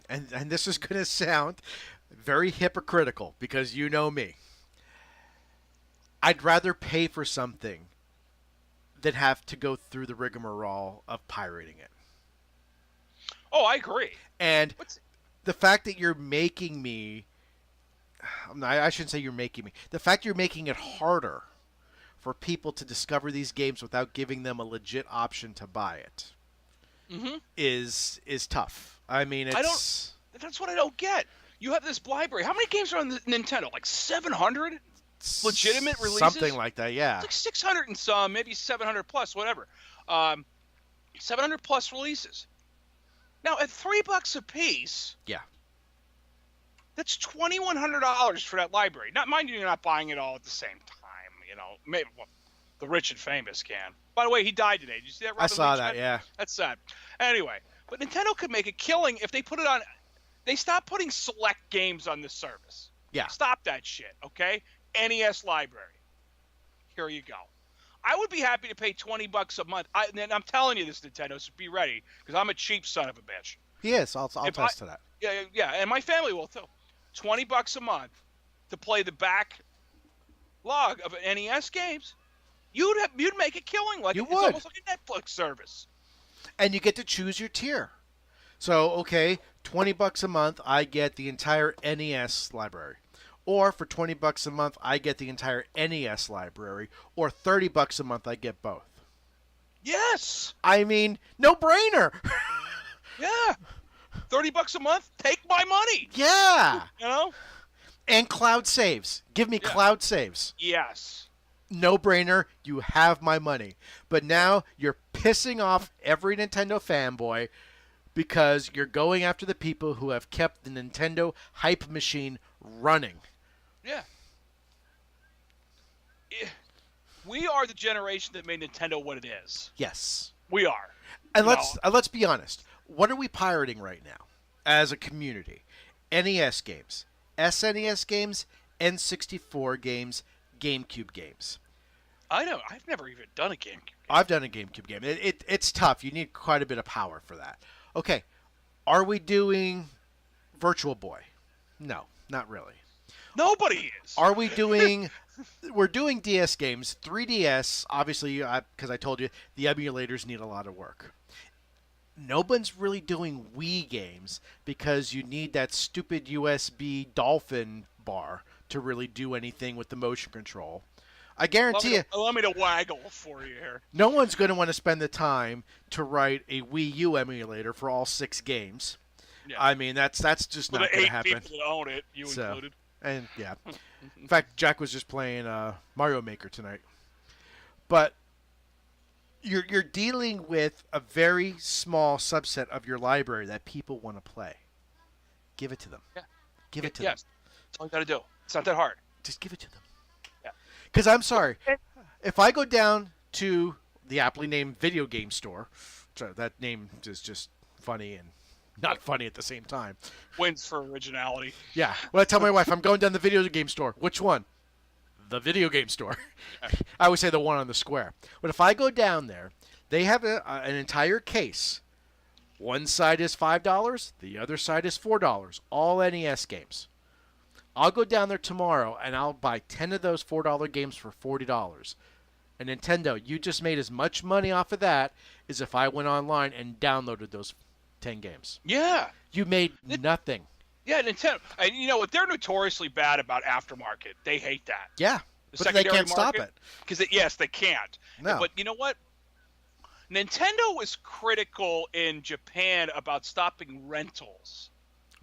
and this is going to sound very hypocritical because you know me. I'd rather pay for something than have to go through the rigmarole of pirating it. Oh, I agree. And the fact that you're making me... I shouldn't say you're making me. The fact you're making it harder for people to discover these games without giving them a legit option to buy it is tough. I mean, it's... That's what I don't get. You have this library. How many games are on the Nintendo? Like 700? Legitimate releases? Something like that, yeah. It's like 600 and some, maybe 700 plus, whatever. 700 plus releases. Now, at $3 a piece, yeah, that's $2,100 for that library. Not mind you, you're not buying it all at the same time. You know, maybe the rich and famous can. By the way, he died today. Did you see that? I saw that. Yeah, that's sad. Anyway, but Nintendo could make a killing if they put it on. They stopped putting select games on this service. Yeah, stop that shit. Okay. NES library. Here you go. I would be happy to pay $20 a month. And I'm telling you this, Nintendo, so be ready, because I'm a cheap son of a bitch. He is. I'll attest to that. Yeah, and my family will too. $20 a month to play the back log of NES games. You'd make a killing. Like it's almost like a Netflix service. And you get to choose your tier. So okay, $20 a month, I get the entire NES library. Or for $20 a month, I get the entire NES library. Or $30 a month, I get both. Yes. I mean, no brainer. Yeah. $30 a month, take my money. Yeah. You know? And cloud saves. Give me cloud saves. Yes. No brainer. You have my money. But now you're pissing off every Nintendo fanboy because you're going after the people who have kept the Nintendo hype machine running. Yeah. We are the generation that made Nintendo what it is. Yes. We are. And let's be honest. What are we pirating right now as a community? NES games, SNES games, N64 games, GameCube games. I've never even done a GameCube game. I've done a GameCube game. It's tough. You need quite a bit of power for that. Okay. Are we doing Virtual Boy? No, not really. Nobody is. Are we doing? We're doing DS games. 3DS, obviously, because I told you the emulators need a lot of work. No one's really doing Wii games because you need that stupid USB Dolphin bar to really do anything with the motion control. I guarantee you, Allow me to waggle for you here. no one's going to want to spend the time to write a Wii U emulator for all 6 games. Yeah. I mean, that's just For not the going 8 to happen. people that own it, you So, included. And yeah, in fact, Jack was just playing Mario Maker tonight. But you're dealing with a very small subset of your library that people want to play. Give it to them. Yeah. Give it to Yes. them. That's all you got to do. It's not that hard. Just give it to them. Yeah. Because I'm sorry, if I go down to the aptly named video game store, so that name is just funny and not funny at the same time. Wins for originality. Yeah. Well, I tell my wife, I'm going down the video game store. Which one? The video game store. I always say the one on the square. But if I go down there, they have an entire case. One side is $5, the other side is $4. All NES games. I'll go down there tomorrow and I'll buy 10 of those $4 games for $40. And Nintendo, you just made as much money off of that as if I went online and downloaded those 10 games. Yeah. You made nothing. Yeah, Nintendo. And you know what? They're notoriously bad about aftermarket. They hate that. Yeah. The But they secondary can't stop market. it. Because, yes, they can't. No. But you know what? Nintendo was critical in Japan about stopping rentals.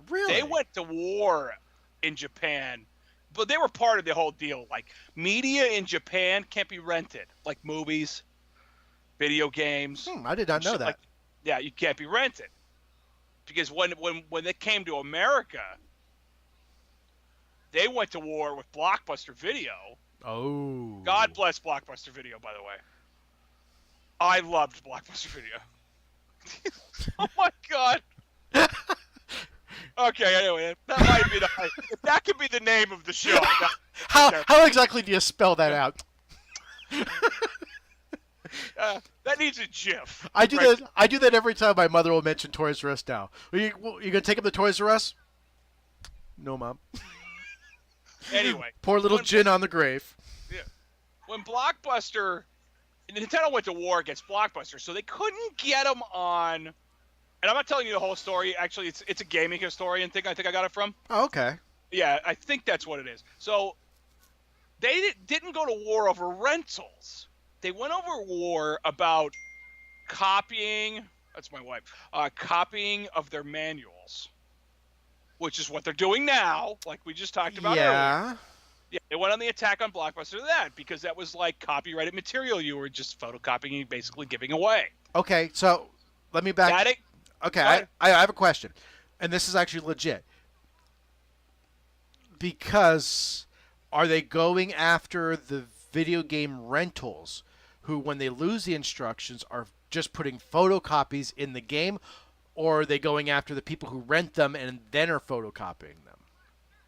Really? They went to war in Japan, but they were part of the whole deal. Like, media in Japan can't be rented, like movies, video games. I did not know shit that. like- yeah, you can't be rented. Because when they came to America, they went to war with Blockbuster Video. Oh. God bless Blockbuster Video, by the way. I loved Blockbuster Video. Oh my God. Okay, anyway, that might be if that could be the name of the show. How exactly do you spell that out? That needs a GIF. I do that. I do that every time my mother will mention Toys R Us now. You gonna take him to Toys R Us? No, Mom. Anyway, Pour a little gin on the grave. Yeah. When Blockbuster, Nintendo went to war against Blockbuster, so they couldn't get them on. And I'm not telling you the whole story. Actually, it's a gaming historian thing. I think I got it from. Oh, okay. Yeah, I think that's what it is. So they didn't go to war over rentals. They went over war about copying. That's my wife. Copying of their manuals, which is what they're doing now, like we just talked about earlier. Yeah, they went on the attack on Blockbuster to that because that was like copyrighted material you were just photocopying and basically giving away. Okay, so let me back. Got it? Okay, I have a question, and this is actually legit. Because are they going after the video game rentals who, when they lose the instructions, are just putting photocopies in the game, or are they going after the people who rent them and then are photocopying them?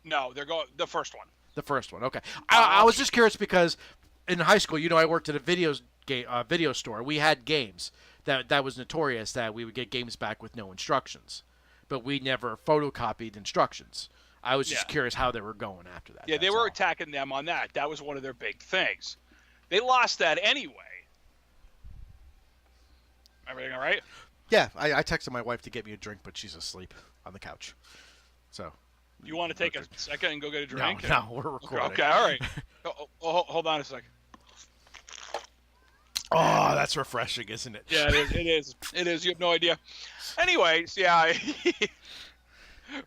No, they're going the first one. The first one, okay. I was just curious because in high school, I worked at a video store. We had games. That was notorious that we would get games back with no instructions, but we never photocopied instructions. I was just curious how they were going after that. Yeah, they were attacking them on that. That was one of their big things. They lost that anyway. Everything all right? Yeah, I texted my wife to get me a drink, but she's asleep on the couch. So. You want to take a second and go get a drink? No, we're recording. Okay, all right. Hold on a second. Oh, that's refreshing, isn't it? Yeah, it is. It is. You have no idea. Anyways, yeah.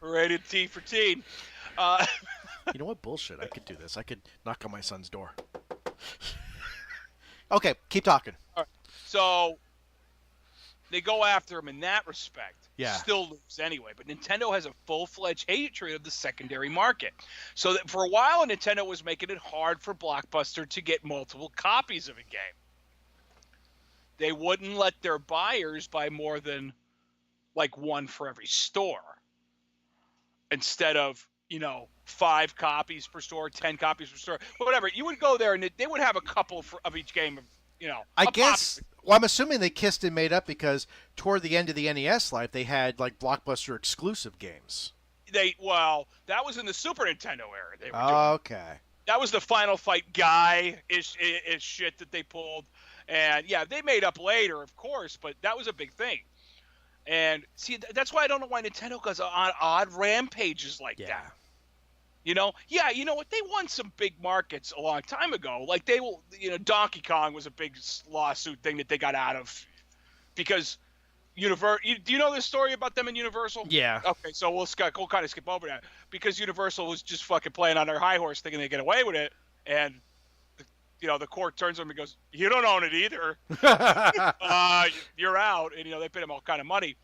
Rated T for teen. You know what? Bullshit. I could do this. I could knock on my son's door. Okay, keep talking. All right. So they go after him in that respect. Yeah. Still lose anyway. But Nintendo has a full-fledged hatred of the secondary market. So that for a while, Nintendo was making it hard for Blockbuster to get multiple copies of a game. They wouldn't let their buyers buy more than like one for every store. Instead of, 5 copies per store, 10 copies per store, whatever. You would go there and they would have a couple of each game of, I guess. Well, I'm assuming they kissed and made up because toward the end of the NES life, they had like Blockbuster exclusive games. that was in the Super Nintendo era. They were doing. Okay. That was the Final Fight guy is shit that they pulled, and yeah, they made up later, of course, but that was a big thing. And see, that's why I don't know why Nintendo goes on odd rampages like that. You know, yeah, you know what? They won some big markets a long time ago. Like Donkey Kong was a big lawsuit thing that they got out of because do you know this story about them in Universal? Yeah. Okay, so we'll kind of skip over that because Universal was just fucking playing on their high horse, thinking they get away with it, and the court turns to them and goes, "You don't own it either. You're out." And they paid him all kind of money,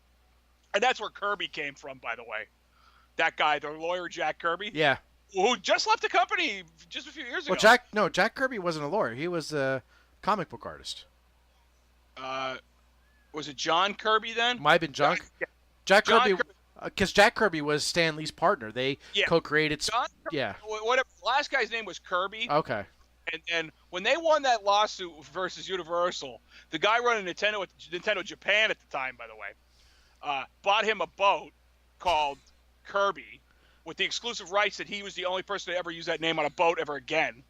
and that's where Kirby came from, by the way. That guy, the lawyer Jack Kirby. Yeah. Who just left the company just a few years ago. Well, Jack Kirby wasn't a lawyer. He was a comic book artist. Was it John Kirby then? Might have been John. Jack Kirby, because Jack Kirby was Stan Lee's partner. They co-created. John Kirby, yeah. Whatever. The last guy's name was Kirby. Okay. And when they won that lawsuit versus Universal, the guy running Nintendo Japan at the time, by the way, bought him a boat called Kirby with the exclusive rights that he was the only person to ever use that name on a boat ever again.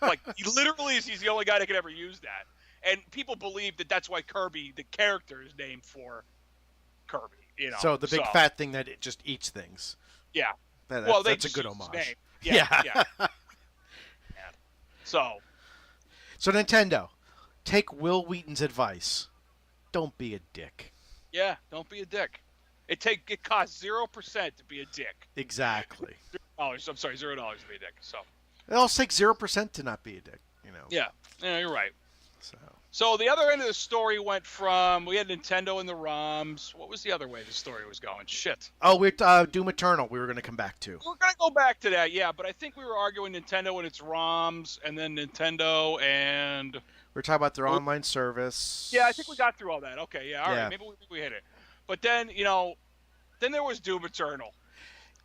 Like, he's the only guy that could ever use that. And people believe that that's why Kirby, the character, is named for Kirby. So the big fat thing that it just eats things. Yeah. That's a good homage. Yeah. So Nintendo, take Will Wheaton's advice. Don't be a dick. Yeah, don't be a dick. It costs 0% to be a dick. Exactly. $0. I'm sorry, $0 to be a dick. So it'll take 0% to not be a dick. Yeah, you're right. So the other end of the story went from we had Nintendo and the ROMs. What was the other way the story was going? Shit. Oh, we're Doom Eternal. We were going to come back to. We're going to go back to that, yeah. But I think we were arguing Nintendo and its ROMs, and then Nintendo and. We're talking about their online service. Yeah, I think we got through all that. Okay, yeah, all right. Maybe we hit it. But then then there was Doom Eternal,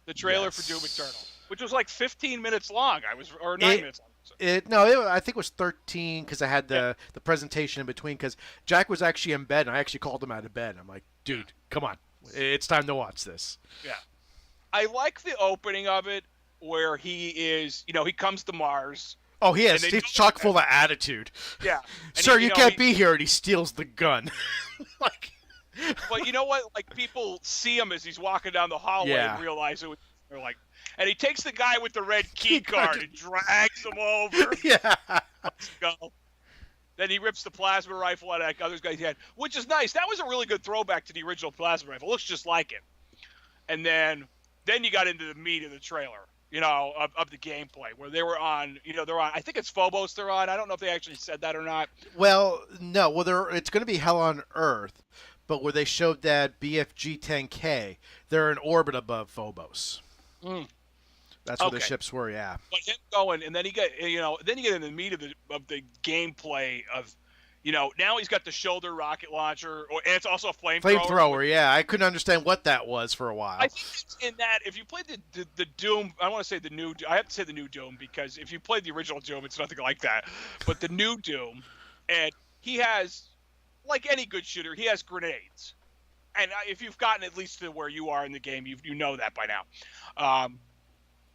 the trailer for Doom Eternal, which was like 15 minutes long. Or 9 minutes long. I think it was 13 because I had the presentation in between because Jack was actually in bed and I actually called him out of bed. I'm like, dude, come on. It's time to watch this. Yeah. I like the opening of it where he is, he comes to Mars. Oh, he is. He's chock full of attitude. Yeah. Sir, you can't be here, and he steals the gun. But you know what? Like, people see him as he's walking down the hallway and realize it. They're like, and he takes the guy with the red key card and drags him over. Yeah. Let's go. Then he rips the plasma rifle out of that other guy's head, which is nice. That was a really good throwback to the original plasma rifle. It looks just like it. And then you got into the meat of the trailer, of the gameplay, where they were on, they're on, I think it's Phobos they're on. I don't know if they actually said that or not. Well, no. Well, it's going to be Hell on Earth, but where they showed that BFG-10K, they're in orbit above Phobos. That's where the ships were, yeah. But him going, and then you get in the meat of the gameplay of, now he's got the shoulder rocket launcher, and it's also a flamethrower. Flamethrower, yeah. I couldn't understand what that was for a while. I think it's in that, if you played the Doom, I want to say I have to say the new Doom, because if you played the original Doom, it's nothing like that. But the new Doom, and he has, like any good shooter, he has grenades. And if you've gotten at least to where you are in the game, you know that by now.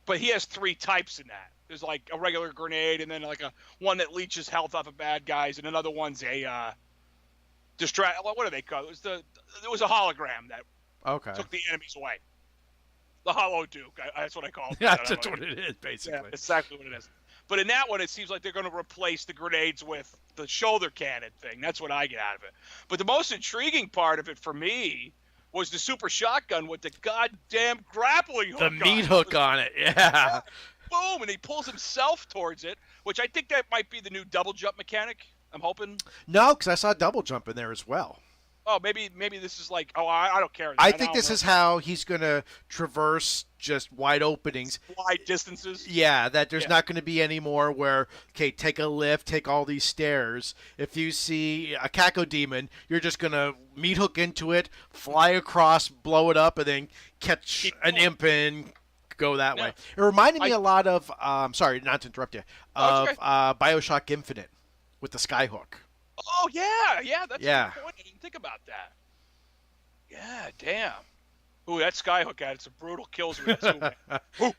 But he has 3 types in that. There's like a regular grenade, and then like one that leeches health off of bad guys, and another one's a distract. What do they call it? It was a hologram that took the enemies away. The Hollow Duke. That's what I call it. Yeah, that's what it is, basically. Yeah, exactly what it is. But in that one, it seems like they're going to replace the grenades with the shoulder cannon thing. That's what I get out of it. But the most intriguing part of it for me was the super shotgun with the goddamn grappling hook. The meat hook on it, yeah. Boom, and he pulls himself towards it, which I think that might be the new double jump mechanic. I'm hoping. No, because I saw double jump in there as well. Oh, maybe this is like, I don't care. I think this is how he's going to traverse just wide openings. Wide distances? Yeah, that there's not going to be any more where, okay, take a lift, take all these stairs. If you see a Cacodemon, you're just going to meat hook into it, fly across, blow it up, and then catch an imp and go that way. It reminded me a lot of, sorry, not to interrupt you, of Bioshock Infinite with the skyhook. Oh, yeah, that's a good point. I didn't think about that. Yeah, damn. Ooh, that skyhook had some brutal kills with it too, man. Woo.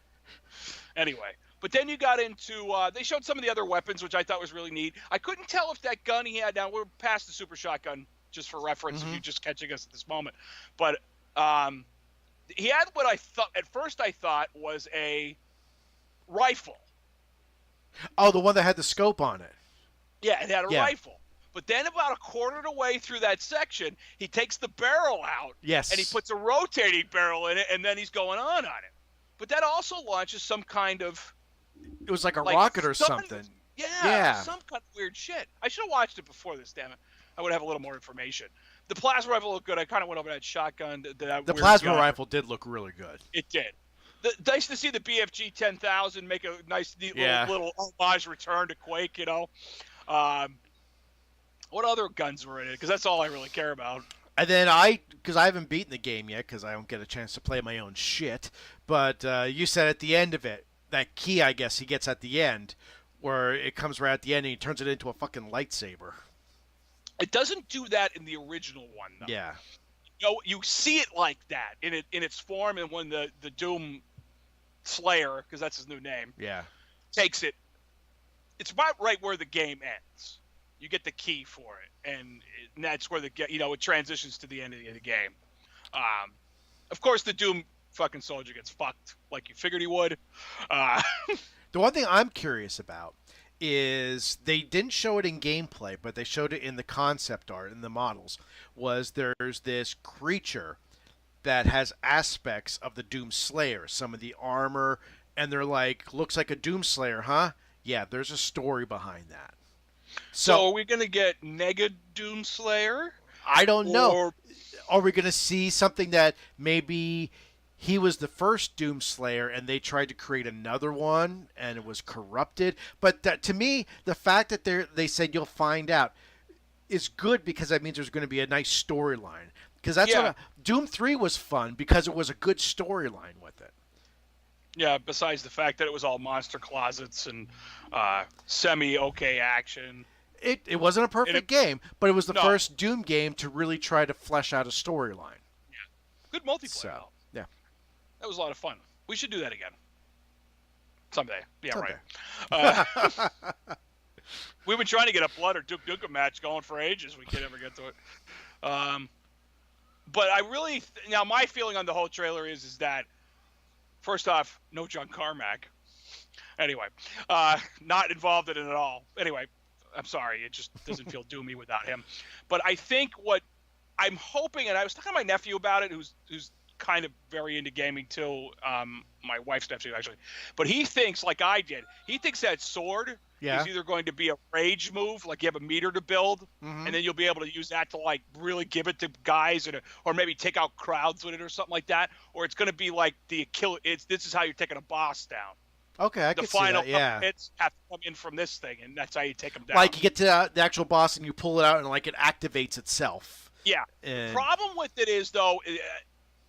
Anyway, but then you got into they showed some of the other weapons, which I thought was really neat. I couldn't tell if that gun he had. Now we're past the super shotgun, just for reference, if you're just catching us at this moment. But he had what I thought at first I thought was a rifle. Oh, the one that had the scope on it. Yeah, it had a rifle. But then about a quarter of the way through that section, he takes the barrel out. Yes. And he puts a rotating barrel in it, and then he's going on it. But that also launches some kind of... It was like a rocket or something. Yeah, some kind of weird shit. I should have watched it before this, damn it. I would have a little more information. The plasma rifle looked good. I kind of went over that shotgun. The plasma rifle did look really good. It did. Nice to see the BFG 10,000 make a nice, neat little homage return to Quake, you know. What other guns were in it? Because that's all I really care about. And then because I haven't beaten the game yet, because I don't get a chance to play my own shit, but you said at the end of it, that key, I guess, he gets at the end, where it comes right at the end and he turns it into a fucking lightsaber. It doesn't do that in the original one, though. Yeah. You know, you see it like that in its form, and when the Doom Slayer, because that's his new name, takes it, it's about right where the game ends. You get the key for it, and that's where it transitions to the end of the game. Of course, the Doom fucking soldier gets fucked like you figured he would. The one thing I'm curious about is they didn't show it in gameplay, but they showed it in the concept art, in the models, was there's this creature that has aspects of the Doom Slayer, some of the armor, and they're like, looks like a Doom Slayer, huh? Yeah, there's a story behind that. So are we going to get Nega Doom Slayer? I don't know. Are we going to see something that maybe he was the first Doom Slayer and they tried to create another one and it was corrupted? But to me, the fact that they said you'll find out is good, because that means there's going to be a nice storyline. Because that's what Doom 3 was fun, because it was a good storyline with it. Yeah, besides the fact that it was all monster closets and semi-okay action. It wasn't a perfect game, but it was the first Doom game to really try to flesh out a storyline. Yeah. Good multiplayer. So, yeah. That was a lot of fun. We should do that again. Someday. Yeah, Someday. Right. We've been trying to get a Blood or Duke Nukem match going for ages. We can't ever get to it. But I really... Now, my feeling on the whole trailer is that, first off, no John Carmack. Anyway, not involved in it at all. Anyway, I'm sorry. It just doesn't feel doomy without him. But I think what I'm hoping, and I was talking to my nephew about it, who's kind of very into gaming too, my wife's nephew actually. But he thinks, like I did, he thinks that sword is either going to be a rage move, like you have a meter to build, and then you'll be able to use that to like really give it to guys, or maybe take out crowds with it or something like that, or it's going to be like this is how you're taking a boss down. Okay, I can see that, yeah. The final hits have to come in from this thing, and that's how you take them down. Like you get to the actual boss and you pull it out and like it activates itself. Yeah. The problem with it is, though,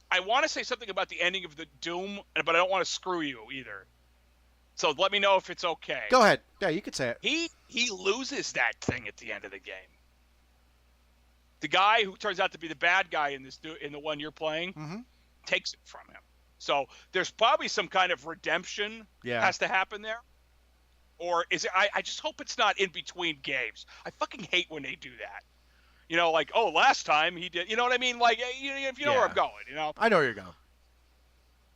I want to say something about the ending of the Doom, but I don't want to screw you either. So let me know if it's okay. Go ahead. Yeah, you could say it. He loses that thing at the end of the game. The guy who turns out to be the bad guy in the one you're playing takes it from him. So there's probably some kind of redemption has to happen there. Or is it? I just hope it's not in between games. I fucking hate when they do that. You know, like, oh, last time he did. You know what I mean? Like, if you know where I'm going, you know. I know where you're going.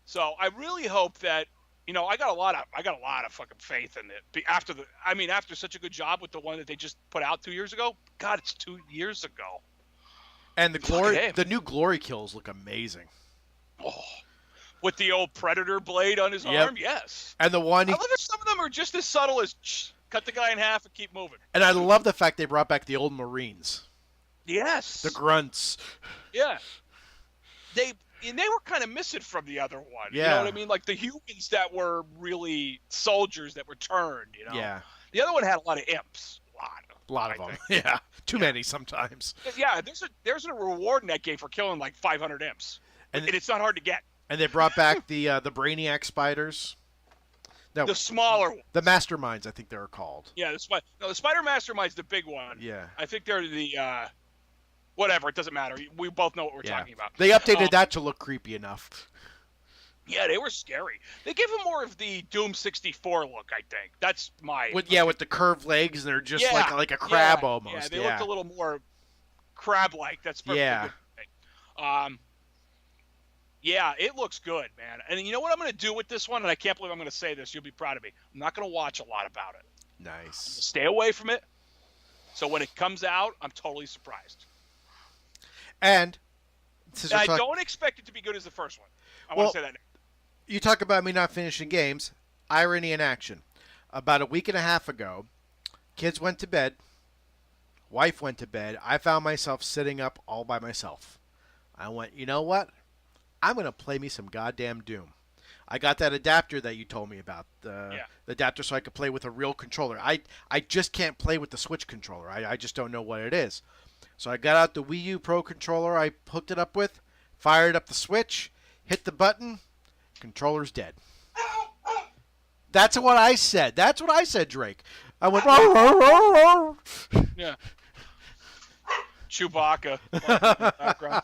So I really hope that, I got a lot of fucking faith in it. After such a good job with the one that they just put out 2 years ago. God, it's 2 years ago. And the new glory kills look amazing. Oh, with the old Predator blade on his arm, yes. And the one I love that some of them are just as subtle as cut the guy in half and keep moving. And I love the fact they brought back the old Marines. Yes. The grunts. Yeah. They were kind of missing from the other one. Yeah. You know what I mean? Like the humans that were really soldiers that were turned, Yeah. The other one had a lot of imps. A lot of them. Yeah. Too many sometimes. Yeah, there's a reward in that game for killing like 500 imps. And it's not hard to get. And they brought back the Brainiac spiders. No, the smaller ones. The Masterminds, I think they were called. Yeah, the Spider Mastermind's the big one. Yeah. I think they're the Whatever, it doesn't matter. We both know what we're Yeah. talking about. They updated that to look creepy enough. Yeah, they were scary. They give them more of the Doom 64 look, I think. That's my... With the curved legs, and they're just yeah, like a crab yeah, almost. Yeah, they looked a little more crab-like. That's perfectly Yeah. good. Yeah, it looks good, man. And you know what I'm going to do with this one? And I can't believe I'm going to say this. You'll be proud of me. I'm not going to watch a lot about it. Nice. Stay away from it. So when it comes out, I'm totally surprised. And I don't expect it to be good as the first one. I want to say that now. You talk about me not finishing games. Irony in action. About a week and a half ago, kids went to bed. Wife went to bed. I found myself sitting up all by myself. I went, you know what? I'm going to play me some goddamn Doom. I got that adapter that you told me about. The adapter so I could play with a real controller. I just can't play with the Switch controller. I just don't know what it is. So I got out the Wii U Pro controller I hooked it up with, fired up the Switch, hit the button, controller's dead. That's what I said. That's what I said, Drake. I went, roar, roar, roar, roar. Yeah. Chewbacca. In the background.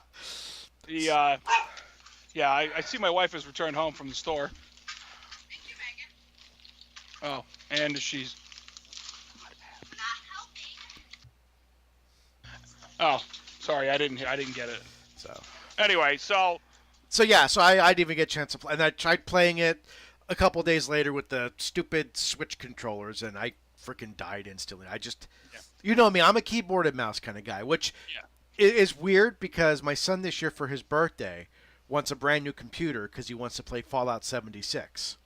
I see my wife has returned home from the store. Oh, and she's... Oh, sorry, I didn't get it. So anyway, so I didn't even get a chance to play, and I tried playing it a couple days later with the stupid Switch controllers, and I freaking died instantly. You know me, I'm a keyboard and mouse kind of guy, which is weird because my son this year for his birthday wants a brand new computer because he wants to play Fallout 76.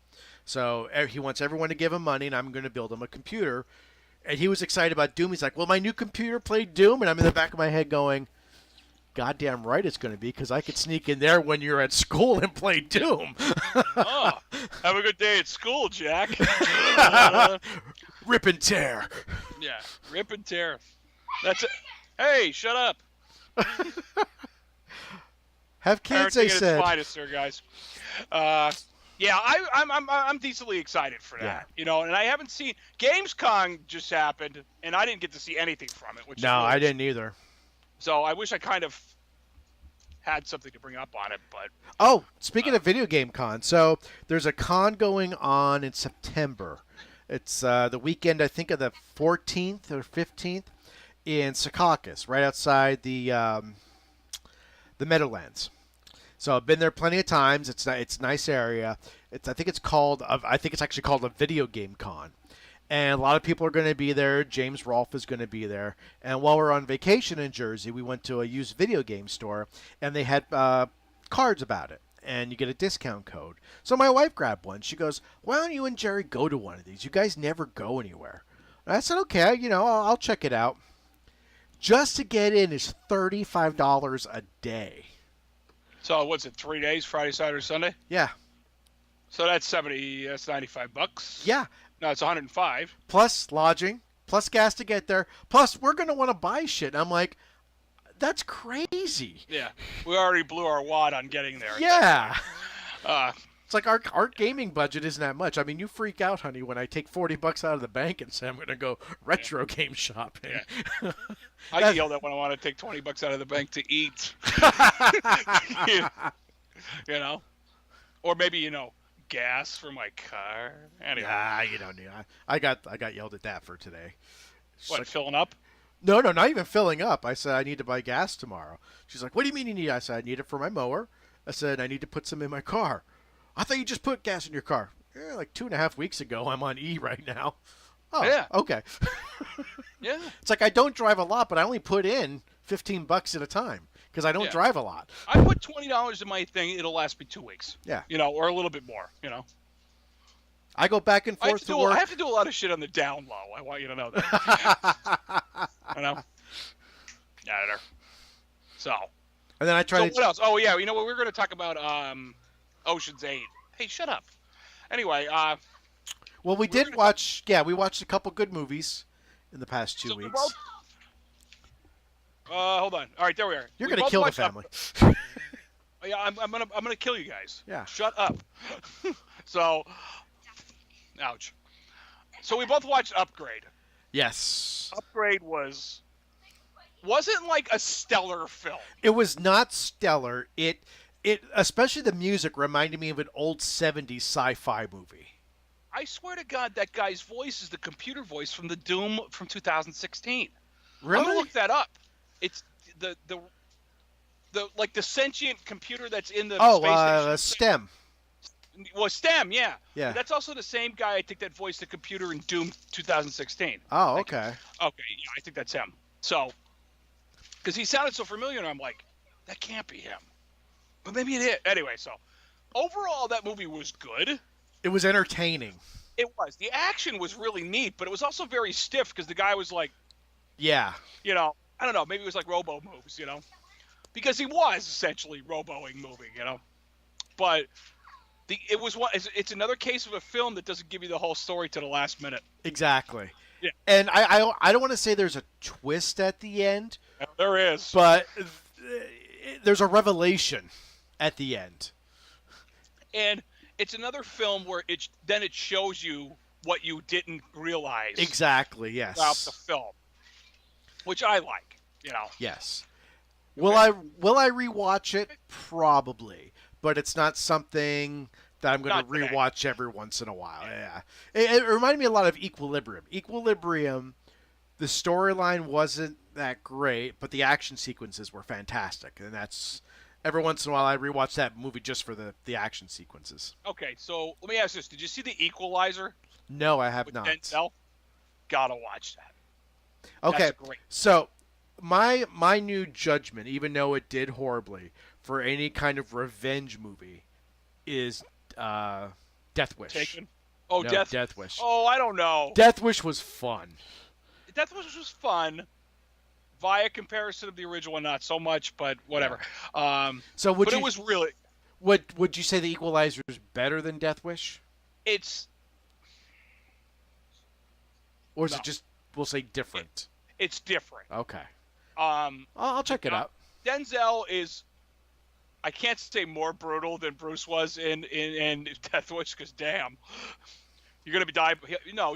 So he wants everyone to give him money, and I'm going to build him a computer. And he was excited about Doom. He's like, "Will my new computer play Doom?" And I'm in the back of my head going, "Goddamn right it's going to be, because I could sneak in there when you're at school and play Doom." Oh, have a good day at school, Jack. Rip and tear. Yeah, rip and tear. That's it. Hey, shut up. Have kids, they said. It's finest, sir, guys. Yeah, I'm decently excited for that. Yeah. You know, and I haven't seen Gamescom just happened, and I didn't get to see anything from it. Which No, I didn't either. So I wish I kind of had something to bring up on it, but. Oh, speaking of video game con, so there's a con going on in September. It's the weekend, I think, of the 14th or 15th in Secaucus, right outside the Meadowlands. So I've been there plenty of times. It's a nice area. I think it's actually called a video game con. And a lot of people are going to be there. James Rolfe is going to be there. And while we're on vacation in Jersey, we went to a used video game store, and they had cards about it. And you get a discount code. So my wife grabbed one. She goes, "Why don't you and Jerry go to one of these? You guys never go anywhere." And I said, "Okay, I'll check it out." Just to get in is $35 a day. So what's it? 3 days? Friday, Saturday, Sunday? Yeah. So that's $95. Yeah. No, it's 105. Plus lodging, plus gas to get there. Plus we're gonna want to buy shit. And I'm like, that's crazy. Yeah, we already blew our wad on getting there. Yeah. It's like our gaming budget isn't that much. I mean, you freak out, honey, when I take $40 out of the bank and say I'm going to go retro game shopping. Yeah. I get yelled at when I want to take $20 out of the bank to eat. You know, or maybe gas for my car. Anyway. Nah, you don't need. I got yelled at that for today. What, filling up? No, not even filling up. I said I need to buy gas tomorrow. She's like, "What do you mean you need?" I said I need it for my mower. I said I need to put some in my car. I thought you just put gas in your car. Yeah, like 2.5 weeks ago. I'm on E right now. Oh, yeah. Okay. Yeah. It's like I don't drive a lot, but I only put in $15 at a time because I don't drive a lot. I put $20 in my thing. It'll last me 2 weeks. Yeah. Or a little bit more. I go back and forth to work. I have to do a lot of shit on the down low. I want you to know that. Editor. So. And then I try to. What else? Oh yeah, we're going to talk about Ocean's 8. Hey, shut up. Anyway, well, we did watch. Yeah, we watched a couple good movies in the past 2 weeks. Hold on. All right, there we are. You're going to kill the family. Yeah, I'm gonna kill you guys. Yeah. Shut up. So, ouch. So we both watched Upgrade. Yes. Upgrade was wasn't like a stellar film. It was not stellar. It especially the music reminded me of an old 70s sci-fi movie. I swear to God, that guy's voice is the computer voice from the Doom from 2016. Really? I'm gonna look that up. It's the like the sentient computer that's in the space station. STEM. Well, STEM, yeah. Yeah. That's also the same guy I think that voiced the computer in Doom 2016. Oh, okay. Okay, yeah, I think that's him. So, because he sounded so familiar, and I'm like, that can't be him. But maybe it is. Anyway, so overall, that movie was good. It was entertaining. It was. The action was really neat, but it was also very stiff because the guy was like, Yeah. you know, I don't know, maybe it was like Robo moves, you know, because he was essentially Roboing moving, you know. But it's another case of a film that doesn't give you the whole story to the last minute. Exactly. Yeah. And I don't want to say there's a twist at the end, There is. but there's a revelation at the end. And it's another film where it shows you what you didn't realize. Exactly, yes. Throughout the film, which I like, you know. Yes. Will I rewatch it? Probably, but it's not something that I'm going to rewatch every once in a while. Yeah. It reminded me a lot of Equilibrium. Equilibrium, the storyline wasn't that great, but the action sequences were fantastic, and that's every once in a while I rewatch that movie just for the action sequences. Okay, so let me ask this: did you see The Equalizer? No, I have with not. Denzel? Gotta watch that. Okay, That's great. So my new judgment, even though it did horribly, for any kind of revenge movie, is Death Wish. Taken? Oh, No, Death Wish. Oh, I don't know. Death Wish was fun. Death Wish was fun. Via comparison of the original one, not so much, but whatever. So but it was really. Would you say The Equalizer is better than Death Wish? Or is it just, we'll say, different? It's different. Okay. I'll check it out. Denzel is, I can't say more brutal than Bruce was in Death Wish, because damn, you're gonna be dying.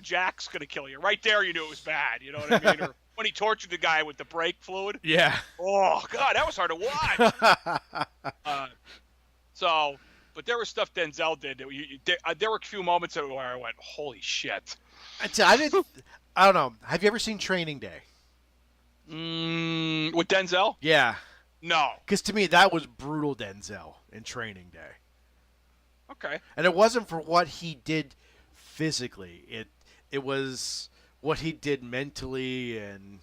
Jack's gonna kill you. Right there, you knew it was bad. You know what I mean? Or when he tortured the guy with the brake fluid. Yeah. Oh God, that was hard to watch. But there was stuff Denzel did. There were a few moments where I went, "Holy shit!" I don't know. Have you ever seen Training Day? With Denzel? Yeah. No. Because to me, that was brutal Denzel in Training Day. Okay. And it wasn't for what he did physically. It was what he did mentally, and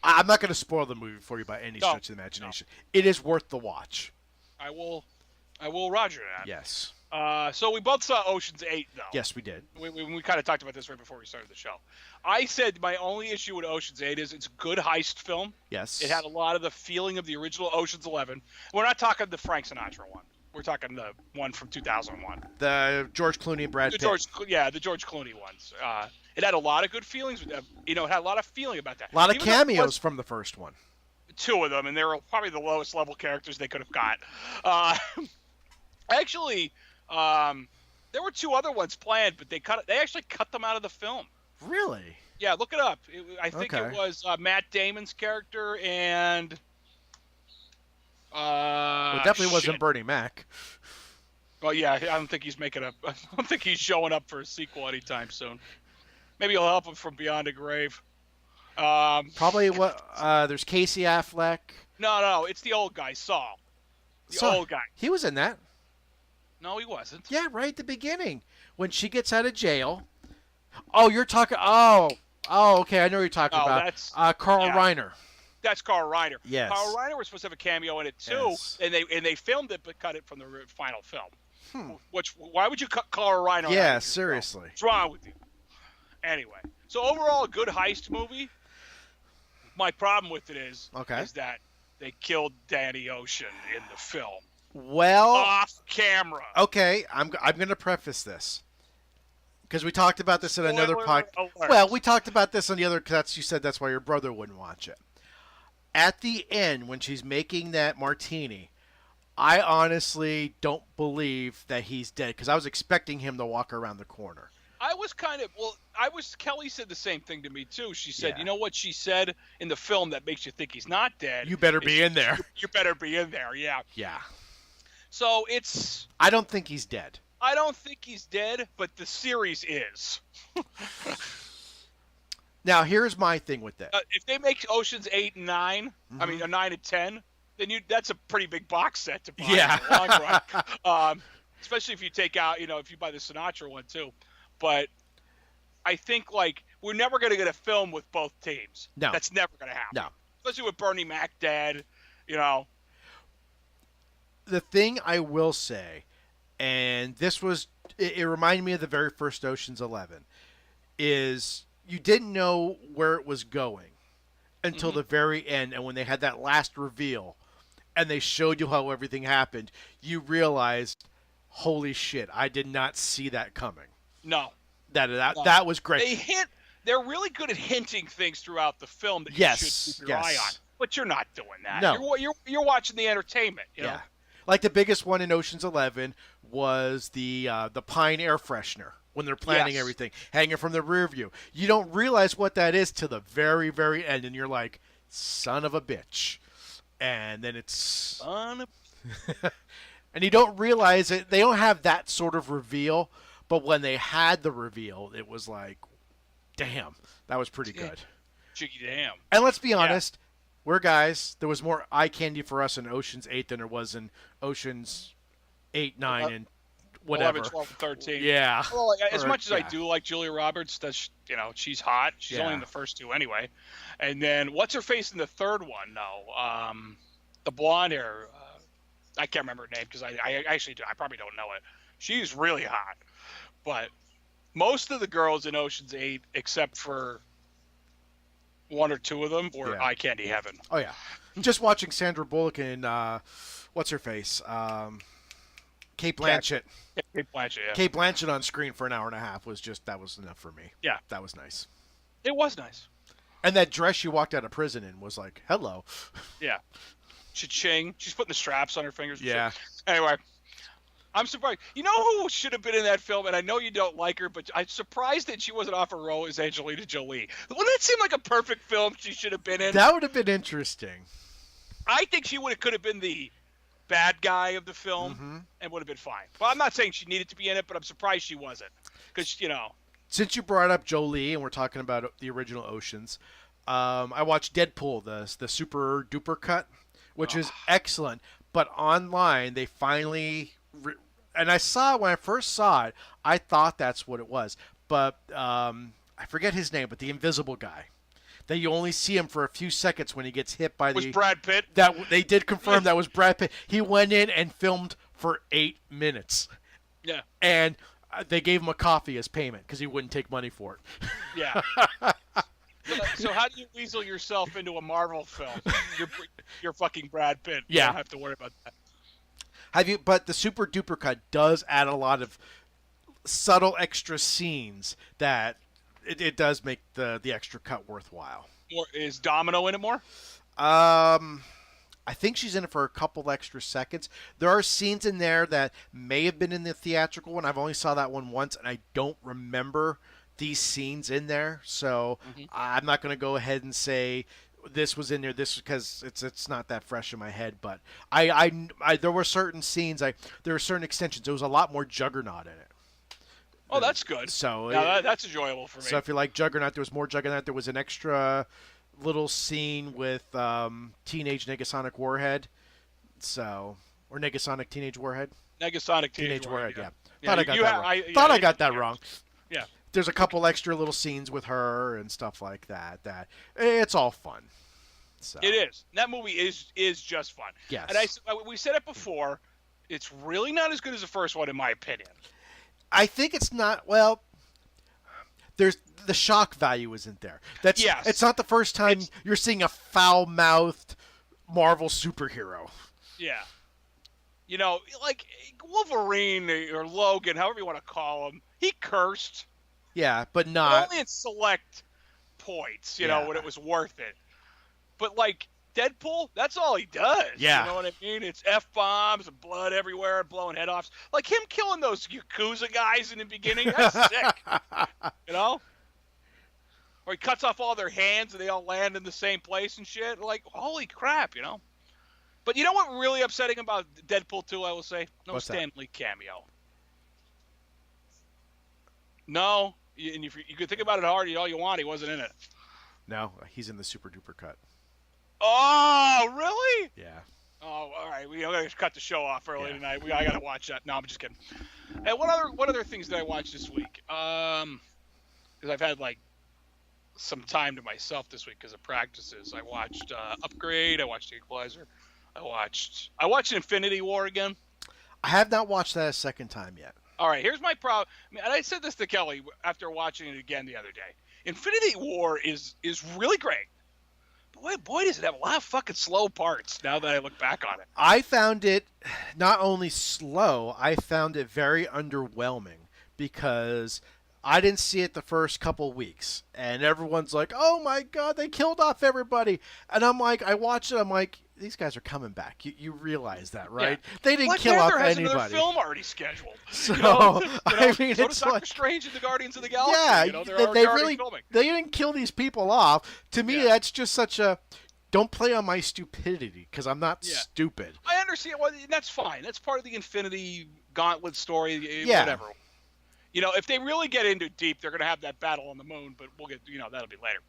I'm not going to spoil the movie for you by any stretch of the imagination. No. It is worth the watch. I will roger that. Yes. So we both saw Ocean's 8, though. Yes, we did. We kind of talked about this right before we started the show. I said my only issue with Ocean's 8 is it's a good heist film. Yes. It had a lot of the feeling of the original Ocean's 11. We're not talking the Frank Sinatra one. We're talking the one from 2001. The George Clooney and Brad Pitt. The George Clooney ones. It had a lot of good feelings. It had a lot of feeling about that. A lot of cameos from the first one. 2 of them, and they were probably the lowest level characters they could have got. Actually, there were 2 other ones planned, but they actually cut them out of the film. Really? Yeah, look it up. I think it was Matt Damon's character and. It definitely wasn't Bernie Mac. Well, yeah, I don't think he's I don't think he's showing up for a sequel anytime soon. Maybe he'll help him from beyond the grave. Probably there's Casey Affleck. No, it's the old guy, Saul. Old guy. He was in that. No, he wasn't. Yeah, right at the beginning when she gets out of jail. Oh, you're talking. Oh, okay. I know what you're talking about. That's Carl Reiner. That's Carl Reiner. Yes. Carl Reiner was supposed to have a cameo in it too, yes. and they filmed it but cut it from the final film. Why would you cut Carl Reiner? Yeah, seriously. What's wrong with you? Anyway, so overall, a good heist movie. My problem with it is that they killed Danny Ocean in the film. Well, off camera. Okay, I'm going to preface this because we talked about this in another podcast. Alert. Well, we talked about this on the other cuts. You said that's why your brother wouldn't watch it. At the end, when she's making that martini, I honestly don't believe that he's dead because I was expecting him to walk around the corner. I was kind of Kelly said the same thing to me too. She said, Yeah. you know what she said in the film that makes you think he's not dead? You better be in there. You better be in there. Yeah. Yeah. So I don't think he's dead. I don't think he's dead, but the series is. Now, here's my thing with that. If they make Ocean's 8 and 9, I mean 9 and 10, then that's a pretty big box set to buy in the long run. Especially if you take out, if you buy the Sinatra one too. But I think we're never going to get a film with both teams. No, that's never going to happen. No, especially with Bernie Mac dead. The thing I will say, and this was, it reminded me of the very first Ocean's 11, is you didn't know where it was going until the very end, and when they had that last reveal, and they showed you how everything happened, you realized, holy shit, I did not see that coming. No. That was great. They're really good at hinting things throughout the film that you should keep your eye on. But you're not doing that. No. You're watching the entertainment. You know? Like the biggest one in Ocean's 11 was the Pine air freshener when they're planning everything, hanging from the rear view. You don't realize what that is till the very, very end, and you're like, son of a bitch. And then it's... and you don't realize it. They don't have that sort of reveal, but when they had the reveal, it was like, damn, that was pretty good. Jiggy damn. And let's be honest, we're guys. There was more eye candy for us in Ocean's 8 than there was in Ocean's 8, 9, and whatever. 11, 12, 13. Yeah. Well, as much as I do like Julia Roberts, she's hot. She's only in the first two anyway. And then what's her face in the third one? No, the blonde hair. I can't remember her name because I actually do. I probably don't know it. She's really hot. But most of the girls in Ocean's 8, except for one or two of them, were eye candy heaven. Oh, yeah. Just watching Sandra Bullock and what's her face? Kate Blanchett. Kate Blanchett, yeah. Kate Blanchett on screen for an hour and a half that was enough for me. Yeah. That was nice. It was nice. And that dress she walked out of prison in was like, hello. Yeah. Cha-ching. She's putting the straps on her fingers. Yeah. Anyway, I'm surprised. You know who should have been in that film, and I know you don't like her, but I'm surprised that she wasn't off a role as Angelina Jolie. Wouldn't that seem like a perfect film she should have been in? That would have been interesting. I think she could have been the bad guy of the film and would have been fine. Well, I'm not saying she needed to be in it, but I'm surprised she wasn't. Because, Since you brought up Jolie and we're talking about the original Oceans, I watched Deadpool, the super duper cut, which is excellent. But online, they finally... and I saw it when I first saw it, I thought that's what it was. But I forget his name, but the invisible guy. That you only see him for a few seconds when he gets hit by was Brad Pitt? That they did confirm that was Brad Pitt. He went in and filmed for 8 minutes. Yeah. And they gave him a coffee as payment because he wouldn't take money for it. Yeah. So how do you weasel yourself into a Marvel film? You're fucking Brad Pitt. Yeah. You don't have to worry about that. But the super duper cut does add a lot of subtle extra scenes that it does make the extra cut worthwhile. Is Domino in it more? I think she's in it for a couple extra seconds. There are scenes in there that may have been in the theatrical one. I've only saw that one once, and I don't remember these scenes in there. So I'm not going to go ahead and say this was in there. This because it's not that fresh in my head. But I there were certain scenes. There were certain extensions. There was a lot more Juggernaut in it. Oh, that's good. So that's enjoyable for me. So if you like Juggernaut, there was more Juggernaut. There was an extra little scene with Teenage Negasonic Warhead. Or Negasonic Teenage Warhead. Negasonic Teenage Warhead. Yeah. Thought I got that wrong. Yeah. There's a couple extra little scenes with her and stuff like that. It's all fun. So. It is. That movie is just fun. Yes. And we said it before. It's really not as good as the first one, in my opinion. I think it's not. Well, there's the shock value isn't there. It's not the first time you're seeing a foul-mouthed Marvel superhero. Yeah. Like Wolverine or Logan, however you want to call him, he cursed. Yeah, but not only in select points, when it was worth it. But Deadpool, that's all he does. Yeah. You know what I mean? It's F-bombs and blood everywhere, blowing head offs. Like him killing those Yakuza guys in the beginning, that's sick. You know? Or he cuts off all their hands and they all land in the same place and shit. Like, holy crap, you know? But you know what really upsetting about Deadpool 2, I will say? No What's Stan Lee cameo. No. And if you could think about it hard all you want, he wasn't in it. No, he's in the super duper cut. Oh, really? Yeah. Oh, all right. We gotta cut the show off early tonight. I gotta watch that. No, I'm just kidding. And what other things did I watch this week? Because I've had like some time to myself this week because of practices. I watched Upgrade. I watched The Equalizer. I watched Infinity War again. I have not watched that a second time yet. All right. Here's my problem. And I said this to Kelly after watching it again the other day. Infinity War is really great. Boy, does it have a lot of fucking slow parts now that I look back on it. I found it not only slow, I found it very underwhelming because I didn't see it the first couple weeks. And everyone's like, oh my God, they killed off everybody. And I'm like, I watched it, I'm like, these guys are coming back. You realize that, right? Yeah. They didn't kill off has anybody. Another film already scheduled. So, I mean, so it's does Doctor like Strange and the Guardians of the Galaxy. Yeah, you know, they're already filming. They didn't kill these people off. To me, that's just such a don't play on my stupidity because I'm not stupid. I understand. Well, that's fine. That's part of the Infinity Gauntlet story. Yeah. Whatever. You know, if they really get into deep, they're going to have that battle on the moon. But we'll get. That'll be later.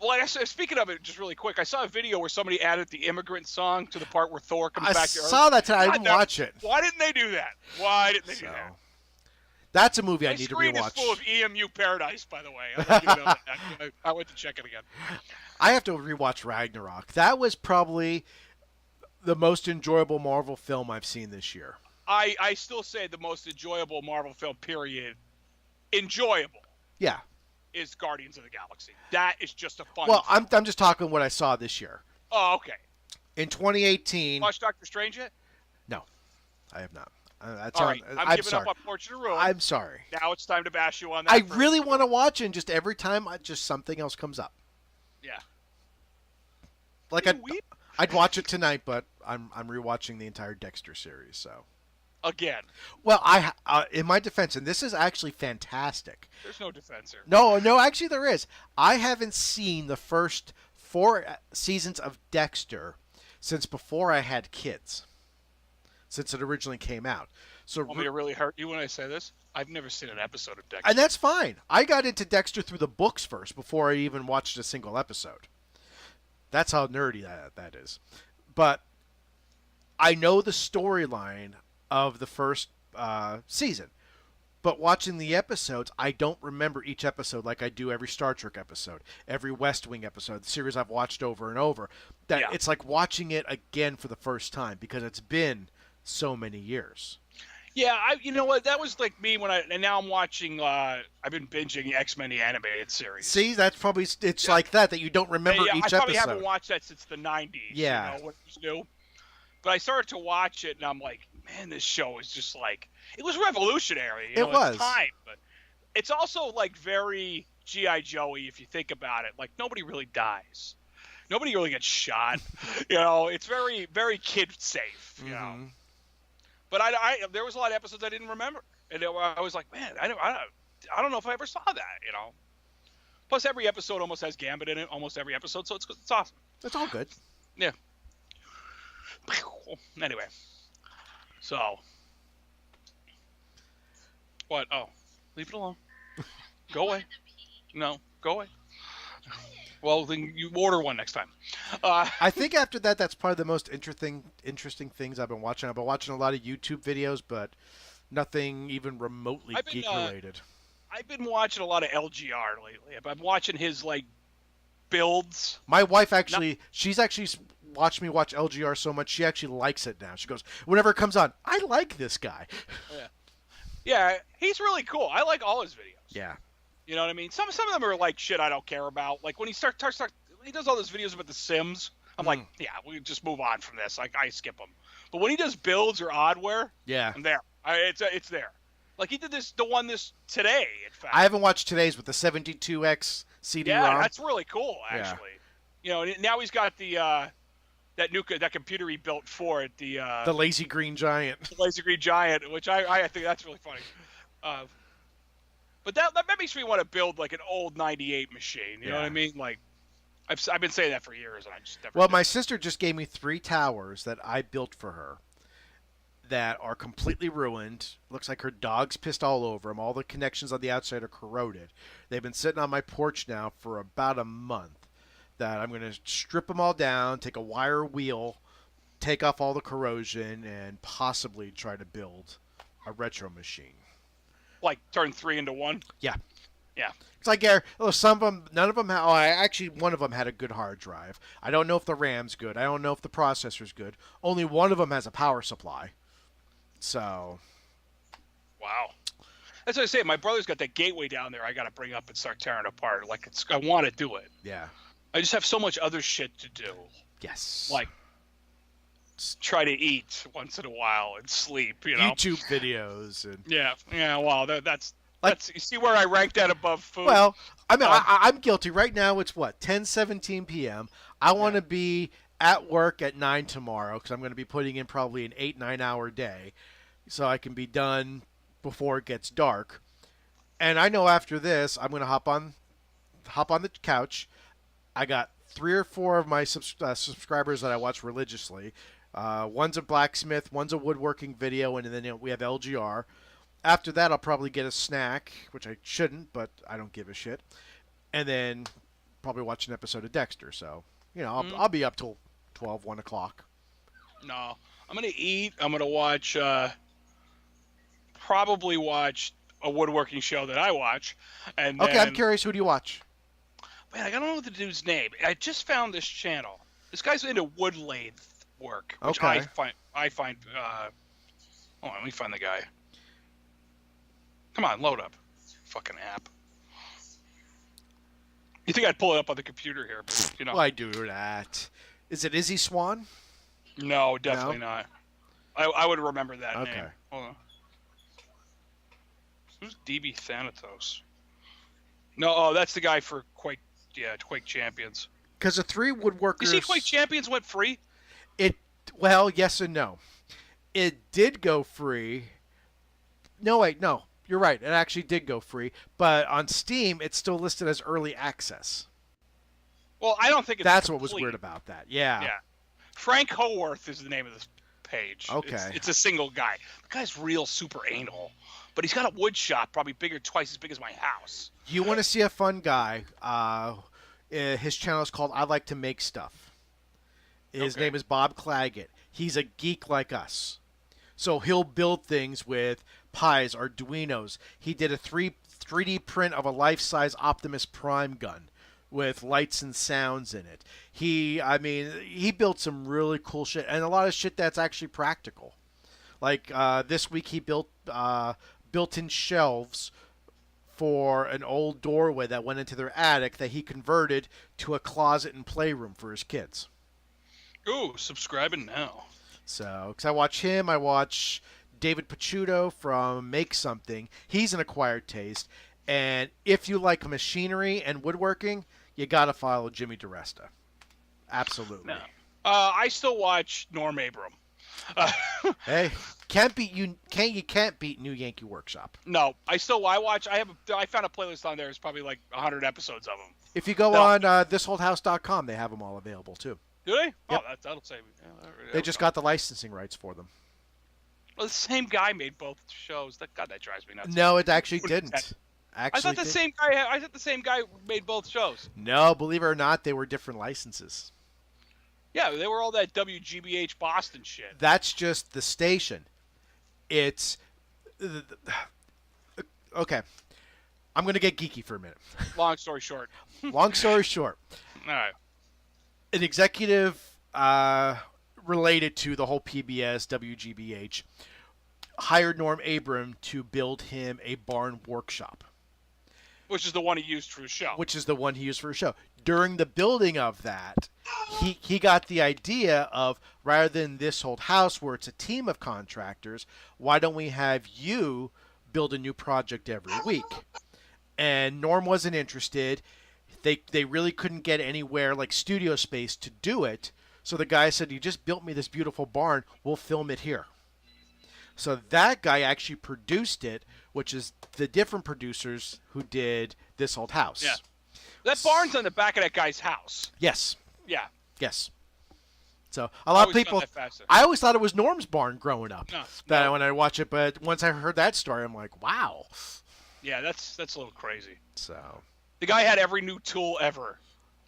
Well, I guess, speaking of it, just really quick, I saw a video where somebody added the Immigrant song to the part where Thor comes back to Earth. I saw that today. I didn't watch it. Why didn't they do that? Why didn't they do that? That's a movie I need to rewatch. My screen is full of Emuparadise, by the way. I went to check it again. I have to rewatch Ragnarok. That was probably the most enjoyable Marvel film I've seen this year. I still say the most enjoyable Marvel film, period. Enjoyable. Yeah. Is Guardians of the Galaxy. That is just a fun Well, film. I'm just talking what I saw this year. Oh, okay. In 2018. Watch Doctor Strange yet? No, I have not. All right. I'm giving sorry. up on Fortune Ruin. I'm sorry. Now it's time to bash you on that. I really want to watch it, and just every time, just something else comes up. Yeah. Like I'd watch it tonight, but I'm rewatching the entire Dexter series, so. Again. Well, in my defense, and this is actually fantastic. There's no defense here. No, actually there is. I haven't seen the first 4 seasons of Dexter since before I had kids. Since it originally came out. So want me to really hurt you when I say this? I've never seen an episode of Dexter. And that's fine. I got into Dexter through the books first before I even watched a single episode. That's how nerdy that is. But I know the storyline of the first season. But watching the episodes, I don't remember each episode like I do every Star Trek episode, every West Wing episode, the series I've watched over and over. It's like watching it again for the first time because it's been so many years. Yeah, you know what? That was like me and now I'm watching. I've been binging X-Men the animated series. See, that's probably like that you don't remember each episode. I probably haven't watched that since the '90s. Yeah, when it was new. But I started to watch it, and I'm like, man, this show is just like it was revolutionary. It was. At the time, but it's also like very G.I. Joey if you think about it. Like nobody really dies. Nobody really gets shot. It's very, very kid safe. You know. But there was a lot of episodes I didn't remember, and I was like, man, I don't know if I ever saw that, Plus, every episode almost has Gambit in it, almost every episode, so it's awesome. It's all good. Yeah. Anyway, so what? Oh, leave it alone. Go away. No, go away. Well, then you order one next time. I think after that, that's probably the most interesting things I've been watching. I've been watching a lot of YouTube videos, but nothing even remotely geek related. I've been watching a lot of LGR lately. I'm watching his builds. My wife she's actually watched me watch LGR so much she actually likes it now. She goes, whenever it comes on, I like this guy. Yeah, he's really cool. I like all his videos. Yeah. You know what I mean? Some of them are like shit I don't care about. Like when he he does all those videos about The Sims. I'm like, yeah, we just move on from this. Like I skip them. But when he does builds or oddware, yeah, I'm there. It's there. Like he did the one today. In fact, I haven't watched today's with the 72X CD-ROM. Yeah, that's really cool. Actually, You know, now he's got that computer he built for it, The lazy green giant. laser green giant, which I think that's really funny. But that makes me want to build like an old '98 machine. You know what I mean? Like I've been saying that for years, and I just never. Well, my sister just gave me 3 towers that I built for her that are completely ruined. Looks like her dog's pissed all over them. All the connections on the outside are corroded. They've been sitting on my porch now for about a month. That I'm going to strip them all down, take a wire wheel, take off all the corrosion, and possibly try to build a retro machine. Like turn 3 into 1. Yeah. Yeah. It's like some of them, none of them. Actually, one of them had a good hard drive. I don't know if the RAM's good. I don't know if the processor's good. Only one of them has a power supply. So. Wow. That's what I say. My brother's got that gateway down there. I got to bring up and start tearing apart. Like I want to do it. Yeah. I just have so much other shit to do. Yes. Like try to eat once in a while and sleep. You know. YouTube videos and. Yeah. Well, that's. You see where I rank that above food? Well, I mean, I'm guilty. Right now, it's what, 10:17 p.m. I want to be at work at 9 tomorrow because I'm going to be putting in probably an 8-9 hour day so I can be done before it gets dark. And I know after this, I'm going to hop on the couch. I got 3 or 4 of my subscribers that I watch religiously. One's a blacksmith, one's a woodworking video, and then we have LGR. After that, I'll probably get a snack, which I shouldn't, but I don't give a shit. And then probably watch an episode of Dexter. So, I'll be up till 12, 1 o'clock. No. I'm going to eat. I'm going to probably watch a woodworking show that I watch. And okay, I'm curious. Who do you watch? Man, I don't know the dude's name. I just found this channel. This guy's into wood lathe work, which I find. Hold on, let me find the guy. Come on, load up. Fucking app. You think I'd pull it up on the computer here? Why do that? Is it Izzy Swan? No, definitely not. I would remember that name. Okay. Hold on. Who's DB Thanatos? No, that's the guy for Quake. Yeah, Quake Champions. Because the 3 woodworkers. You see, Quake Champions went free. Well, yes and no. It did go free. No, wait, no. You're right. It actually did go free, but on Steam, it's still listed as early access. Well, I don't think that's complete. What was weird about that. Yeah. Yeah. Frank Howarth is the name of this page. Okay. It's a single guy. The guy's real super anal, but he's got a wood shop probably twice as big as my house. You want to see a fun guy? His channel is called I Like to Make Stuff. His name is Bob Claggett. He's a geek like us. So he'll build things with Pies, Arduinos. He did a 3D print of a life-size Optimus Prime gun with lights and sounds in it. He built some really cool shit, and a lot of shit that's actually practical. Like this week he built built-in shelves for an old doorway that went into their attic that he converted to a closet and playroom for his kids. Ooh, subscribing now. So, because I watch him, I watch David Picciuto from Make Something. He's an acquired taste. And if you like machinery and woodworking, you got to follow Jimmy DiResta. Absolutely. No. I still watch Norm Abram. Hey, can't beat New Yankee Workshop. No, I watch. I found a playlist on there. There's probably like 100 episodes of them. If you go on thisholdhouse.com, they have them all available too. Do they? Yep. Oh, that'll save me. Yeah, they just got the licensing rights for them. Well, the same guy made both shows. That drives me nuts. No, it actually didn't. I thought the same guy made both shows. No, believe it or not, they were different licenses. Yeah, they were all that WGBH Boston shit. That's just the station. It's okay. I'm gonna get geeky for a minute. Long story short. Long story short. All right. An executive related to the whole PBS, WGBH, hired Norm Abram to build him a barn workshop. Which is the one he used for his show. During the building of that, he got the idea of, rather than this old house where it's a team of contractors, why don't we have you build a new project every week? And Norm wasn't interested. they really couldn't get anywhere like studio space to do it. So the guy said, "You just built me this beautiful barn. We'll film it here." So that guy actually produced it, which is the different producers who did This Old House. Yeah. That barn's on the back of that guy's house. Yes. Yeah. Yes. So a lot of people, I always thought it was Norm's barn growing up. No. When I watch it, but once I heard that story, I'm like, wow. Yeah, that's a little crazy. So the guy had every new tool ever.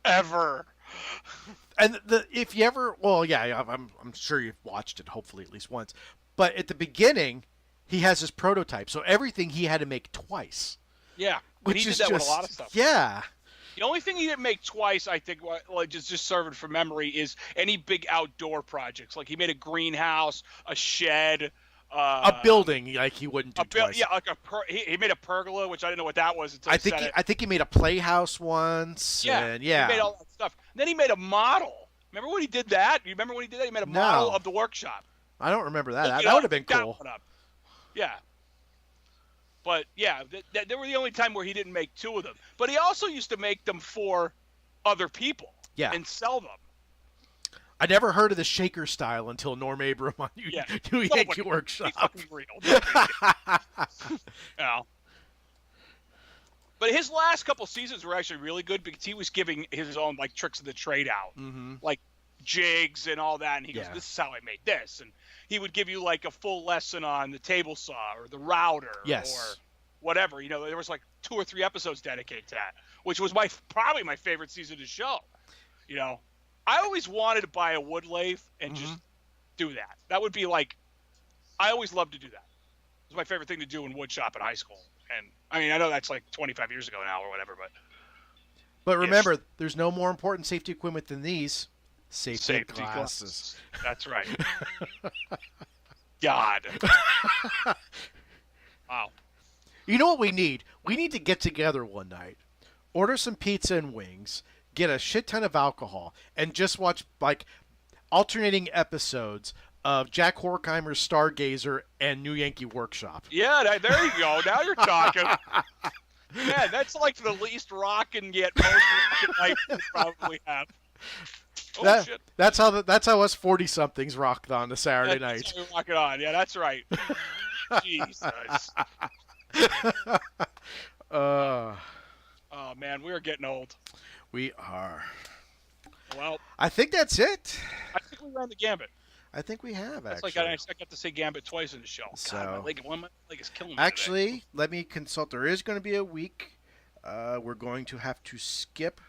And if you ever, well, yeah, I'm sure you've watched it, hopefully at least once. But at the beginning, he has his prototype, so everything he had to make twice. Yeah, but he did that with a lot of stuff. Yeah. The only thing he didn't make twice, I think, like just serving from memory, is any big outdoor projects. Like he made a greenhouse, a shed, a building. Like he wouldn't do twice. Yeah, like he made a pergola, which I didn't know what that was until I think he made a playhouse once. Yeah, and yeah. He made all that stuff. And then he made a model. Remember when he did that? You remember when he did that? He made a model of the workshop. I don't remember that. That would have been cool. Yeah. But, yeah, they were the only time where he didn't make two of them. But he also used to make them for other people and sell them. I never heard of the shaker style until Norm Abram on New Yankee Workshop. He's fucking real. Yeah. But his last couple seasons were actually really good because he was giving his own, like, tricks of the trade out. Mm-hmm. Like, jigs and all that. And he goes, this is how I made this. And he would give you like a full lesson on the table saw or the router or whatever. You know, there was like 2 or 3 episodes dedicated to that, which was probably my favorite season of the show. You know, I always wanted to buy a wood lathe and just do that. That would be like, I always loved to do that. It was my favorite thing to do in wood shop in high school. And I mean, I know that's like 25 years ago now or whatever, but remember, there's no more important safety equipment than these. Safety glasses. That's right. God. Wow. You know what we need? We need to get together one night, order some pizza and wings, get a shit ton of alcohol, and just watch like alternating episodes of Jack Horkheimer's Stargazer and New Yankee Workshop. Yeah, there you go. Now you're talking. Yeah, that's like the least rockin' yet most rockin' night we probably have. Oh, shit. That's how us 40-somethings rocked on a Saturday night. That's how we rock it on. Yeah, that's right. Jesus. Oh man, we are getting old. We are. Well, I think that's it. I think we ran the gambit. I think we have, that's actually. Like I got to say gambit twice in the show. So, God, my leg is killing me. Actually, today. Let me consult. There is going to be a week. We're going to have to skip,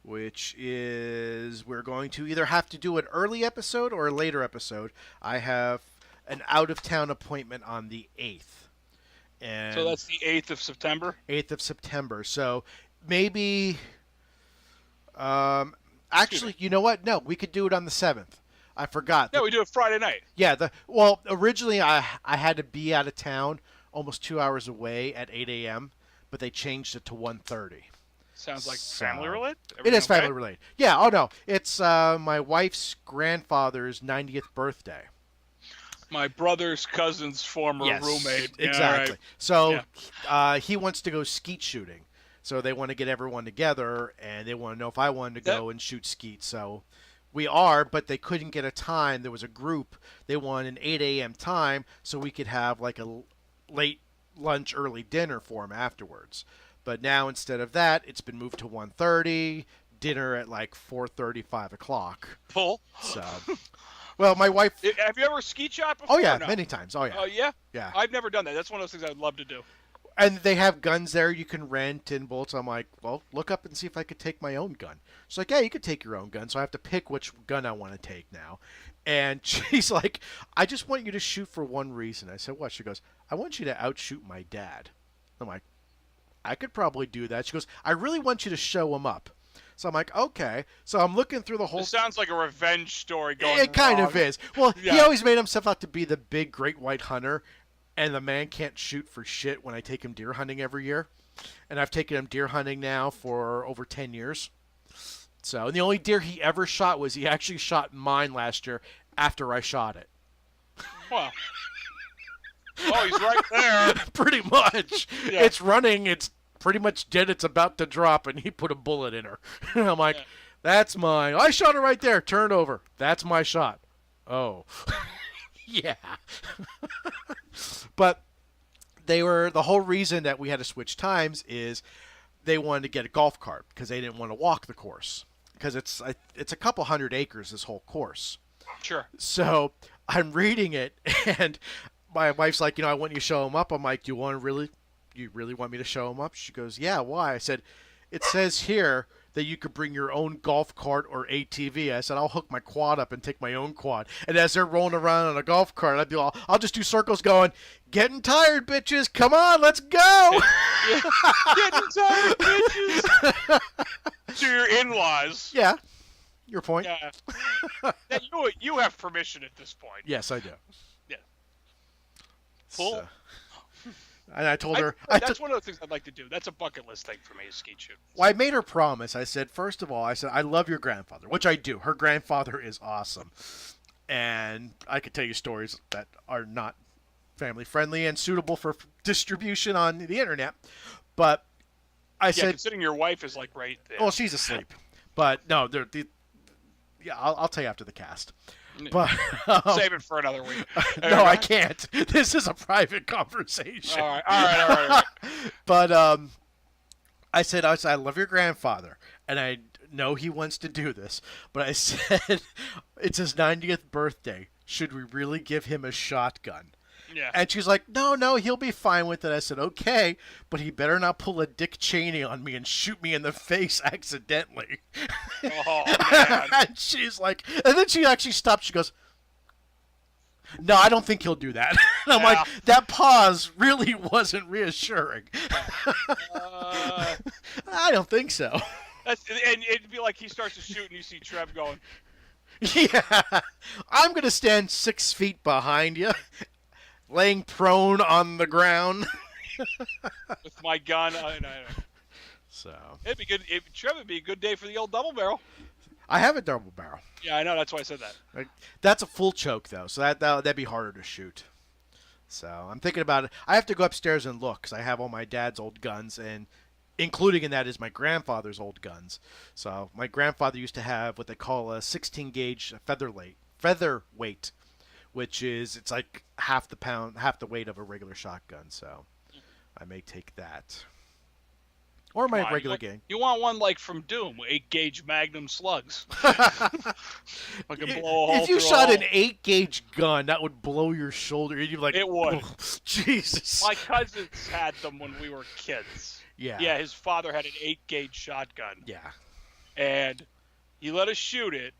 which is we're going to either have to do an early episode or a later episode. I have an out-of-town appointment on the 8th. And so that's the 8th of September? 8th of September. So maybe... actually, you know what? No, we could do it on the 7th. I forgot. Yeah, we do it Friday night. Yeah. Originally I had to be out of town almost 2 hours away at 8 a.m., but they changed it to 1:30. Sounds like family related? It is family related. Yeah. Oh, no. It's my wife's grandfather's 90th birthday. My brother's cousin's former roommate. Exactly. Yeah, right. So he wants to go skeet shooting. So they want to get everyone together, and they want to know if I wanted to go and shoot skeet. So we are, but they couldn't get a time. There was a group. They wanted an 8 a.m. time so we could have like a late lunch, early dinner for them afterwards. But now instead of that, it's been moved to 1:30, dinner at like 4:30, 5 o'clock. Full. So, well, my wife... Have you ever skeet shot before? Oh, yeah, many times. Oh, yeah. Oh, yeah? Yeah. I've never done that. That's one of those things I'd love to do. And they have guns there you can rent and bullets. I'm like, well, look up and see if I could take my own gun. She's like, yeah, you could take your own gun. So I have to pick which gun I want to take now. And she's like, I just want you to shoot for one reason. I said, what? She goes, I want you to outshoot my dad. I'm like, I could probably do that. She goes, I really want you to show him up. So I'm like, okay. So I'm looking through the whole... It sounds like a revenge story going It kind of is. Well, he always made himself out to be the big, great white hunter. And the man can't shoot for shit when I take him deer hunting every year. And I've taken him deer hunting now for over 10 years. So, and the only deer he ever shot was he actually shot mine last year after I shot it. Well, he's right there. Pretty much. Yeah. It's running. It's pretty much dead. It's about to drop, and he put a bullet in her. And I'm like, Yeah. that's mine. I shot her right there. Turn over. That's my shot. Oh, yeah. But the whole reason that we had to switch times is they wanted to get a golf cart because they didn't want to walk the course because it's a couple hundred acres, this whole course. Sure. So I'm reading it, and my wife's like, I want you to show him up. I'm like, you really want me to show him up? She goes, yeah, why? I said, it says here that you could bring your own golf cart or ATV. I said, I'll hook my quad up and take my own quad. And as they're rolling around on a golf cart, I'll just do circles going, getting tired, bitches. Come on, let's go. Yeah. Getting tired, bitches. To your in-laws. Yeah, your point. Yeah. Yeah, you have permission at this point. Yes, I do. Yeah. Cool. So, and I told her that's one of the things I'd like to do. That's a bucket list thing for me, is skeet shoot. Well, I made her promise. I said, first of all, I love your grandfather, which I do. Her grandfather is awesome. And I could tell you stories that are not family friendly and suitable for distribution on the internet. But I said, considering your wife is like right there. well, she's asleep. But no, I'll tell you after the cast. But save it for another week. No, I can't. This is a private conversation. All right. But I said, I love your grandfather, and I know he wants to do this. But I said, it's his 90th birthday. Should we really give him a shotgun? Yeah. And she's like, no, he'll be fine with it. I said, okay, but he better not pull a Dick Cheney on me and shoot me in the face accidentally. Oh, man. And she's like, and then she actually stopped. She goes, no, I don't think he'll do that. And I'm like, that pause really wasn't reassuring. I don't think so. And it'd be like he starts to shoot and you see Trev going, yeah, I'm going to stand 6 feet behind you, laying prone on the ground. with my gun. So It'd be good. Trev, would be a good day for the old double barrel. I have a double barrel. Yeah, I know. That's why I said that. That's a full choke, though, so that'd be harder to shoot. So I'm thinking about it. I have to go upstairs and look, because I have all my dad's old guns, and including in that is my grandfather's old guns. So my grandfather used to have what they call a 16-gauge featherweight, which is, it's like half the weight of a regular shotgun. So I may take that. Or my regular game. You want one like from Doom, 8-gauge Magnum slugs. Fucking blow a hole If you through shot a an 8-gauge gun, that would blow your shoulder. You'd be like, it would. Oh, Jesus. My cousins had them when we were kids. Yeah. Yeah, his father had an 8-gauge shotgun. Yeah. And he let us shoot it,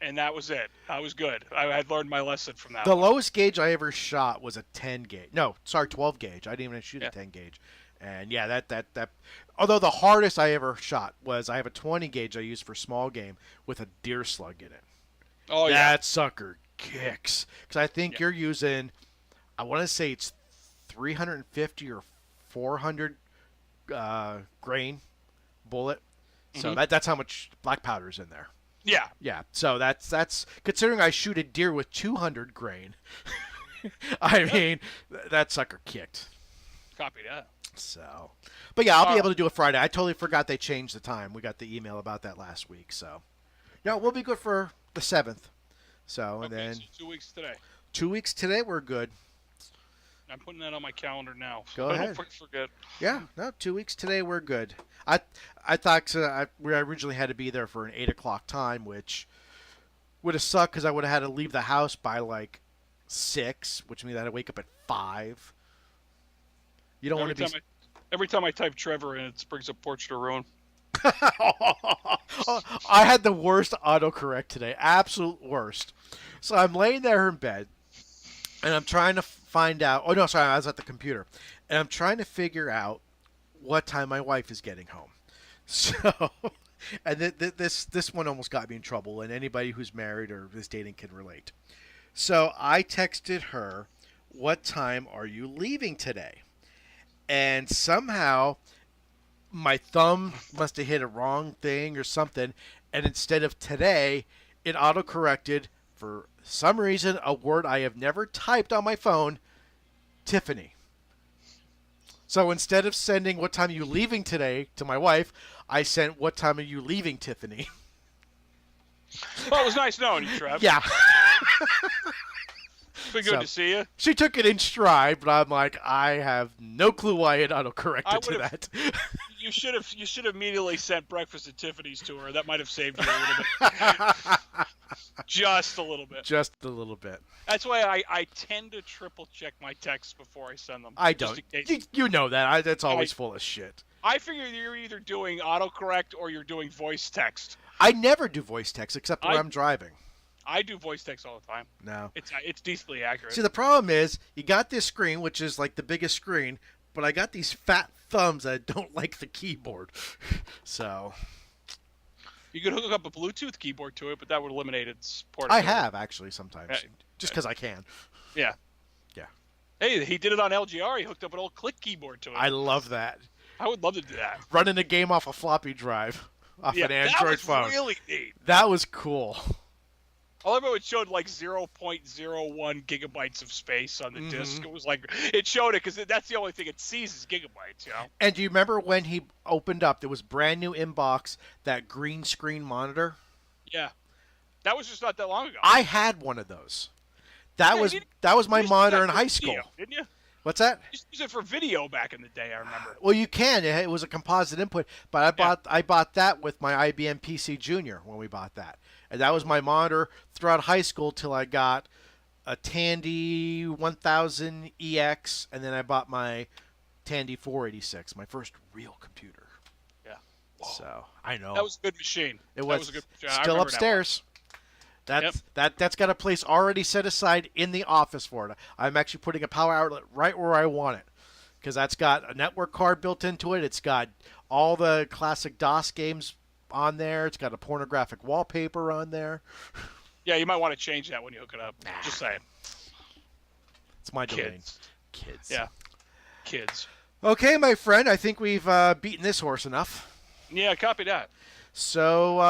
and that was it. I was good. I had learned my lesson from that. The lowest gauge I ever shot was a 10-gauge. No, sorry, 12-gauge. I didn't even shoot a 10-gauge. And yeah, that although the hardest I ever shot was, I have a 20-gauge I use for small game with a deer slug in it. Oh, yeah. That sucker kicks. Because I think you're using, I want to say it's 350 or 400 grain bullet. So that's how much black powder's in there. Yeah. Yeah. So that's considering I shoot a deer with 200 grain. I mean, that sucker kicked. Copy that. So, but yeah, I'll be able to do it Friday. I totally forgot they changed the time. We got the email about that last week. So, yeah, we'll be good for the 7th. So, and then so 2 weeks today. 2 weeks today, we're good. I'm putting that on my calendar now. Go ahead. Don't forget. Yeah, no, 2 weeks today, we're good. I thought we originally had to be there for an 8 o'clock time, which would have sucked because I would have had to leave the house by like 6, which means I had to wake up at 5. You don't want to be. Every time I type Trevor in, it brings up Portrait of Ruin. I had the worst autocorrect today. Absolute worst. So I'm laying there in bed, and I'm trying to find out. Oh, no, sorry. I was at the computer. And I'm trying to figure out what time my wife is getting home. So, and this one almost got me in trouble, and anybody who's married or is dating can relate. So I texted her, what time are you leaving today? And somehow my thumb must have hit a wrong thing or something, and instead of today, it autocorrected, for some reason, a word I have never typed on my phone, Tiffany. So instead of sending "What time are you leaving today" to my wife, I sent "What time are you leaving, Tiffany?" Well, it was nice knowing you, Trev. Yeah. It's been good to see you. She took it in stride, but I'm like, I have no clue why it auto-corrected to that. You should have immediately sent breakfast at Tiffany's to her. That might have saved you a little bit. Just a little bit. Just a little bit. That's why I tend to triple check my texts before I send them. I don't. You know that. That's always full of shit. I figure you're either doing autocorrect or you're doing voice text. I never do voice text except when I'm driving. I do voice text all the time. No. It's decently accurate. See, the problem is you got this screen, which is like the biggest screen, but I got these fat thumbs that don't like the keyboard. So you could hook up a Bluetooth keyboard to it, but that would eliminate its port. I have actually sometimes, just because I can. Yeah. Yeah. Hey, he did it on LGR. He hooked up an old click keyboard to it. I love that. I would love to do that. Running a game off a floppy drive off an Android phone. That was really neat. That was cool. I love how it showed like 0.01 gigabytes of space on the disc. It was like, it showed it because that's the only thing it sees is gigabytes, you know? And do you remember when he opened up, there was brand new inbox, that green screen monitor? Yeah. That was just not that long ago. I had one of those. That was my monitor in high school. Video, didn't you? What's that? You used it for video back in the day, I remember. Well, you can. It was a composite input, but I bought that with my IBM PC Junior when we bought that. And that was my monitor throughout high school till I got a Tandy 1000 EX, and then I bought my Tandy 486, my first real computer. Yeah. Whoa. So, I know. That was a good machine. It was a good machine. still upstairs. That's got a place already set aside in the office for it. I'm actually putting a power outlet right where I want it, because that's got a network card built into it. It's got all the classic DOS games on there. It's got a pornographic wallpaper on there. Yeah, you might want to change that when you hook it up. Just saying. It's my domain. Kids. Yeah. Kids. Okay, my friend. I think we've beaten this horse enough. Yeah, copy that. So,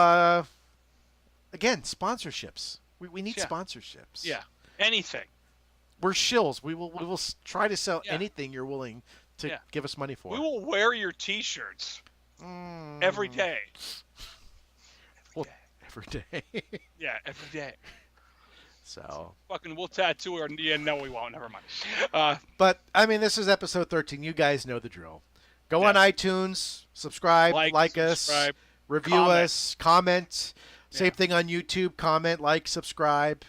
again, sponsorships. We need sponsorships. Yeah. Anything. We're shills. We will try to sell anything you're willing to give us money for. We will wear your T-shirts every day. Every day. Yeah, every day. So. Fucking, we'll tattoo her. Yeah, no, we won't. Never mind. But, I mean, this is episode 13. You guys know the drill. Go on iTunes, subscribe, like us, review us, comment. Same thing on YouTube. Comment, like, subscribe.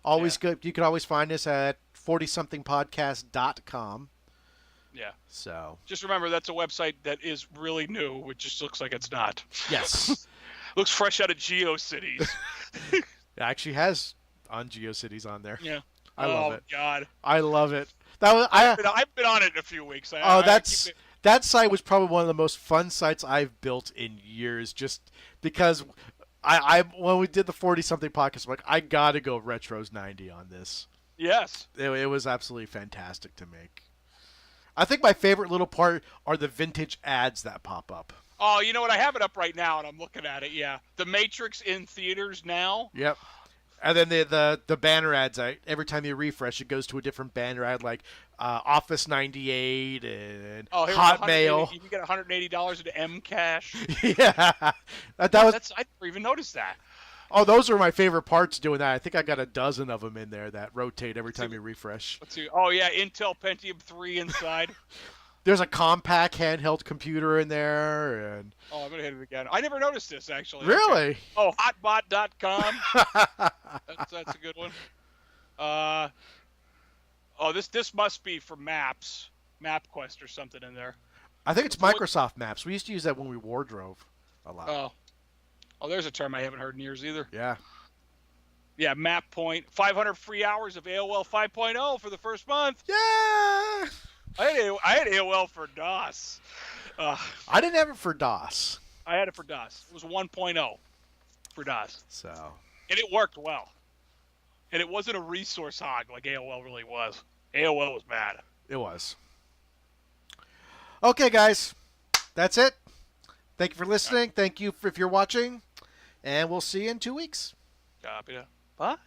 Always good. You can always find us at 40somethingpodcast.com. Yeah. So. Just remember, that's a website that is really new, which just looks like it's not. Yes. Looks fresh out of GeoCities. It actually has on GeoCities on there. Yeah. I love it. Oh, God. I love it. I've been on it in a few weeks. That site was probably one of the most fun sites I've built in years, just because I when we did the 40-something podcast, I'm like, I got to go Retros 90 on this. Yes. It was absolutely fantastic to make. I think my favorite little part are the vintage ads that pop up. Oh, you know what? I have it up right now, and I'm looking at it, yeah. The Matrix in theaters now. Yep. And then the banner ads, every time you refresh, it goes to a different banner ad, like Office 98 and Hotmail. You can get $180 into M Cash. Yeah. I never even noticed that. Oh, those are my favorite parts doing that. I think I got a dozen of them in there that rotate every time you refresh. Let's see. Oh, yeah, Intel Pentium 3 inside. There's a compact handheld computer in there. And oh, I'm going to hit it again. I never noticed this, actually. Really? Okay. Oh, hotbot.com. That's a good one. This must be for maps. MapQuest or something in there. I think it's Microsoft Maps. We used to use that when we wardrove a lot. Oh, there's a term I haven't heard in years either. Yeah. Yeah, Map Point. 500 free hours of AOL 5.0 for the first month. Yeah. I had AOL for DOS. I didn't have it for DOS. I had it for DOS. It was 1.0 for DOS. So. And it worked well. And it wasn't a resource hog like AOL really was. AOL was bad. It was. Okay, guys. That's it. Thank you for listening. Thank you if you're watching. And we'll see you in 2 weeks. Copy that. Bye.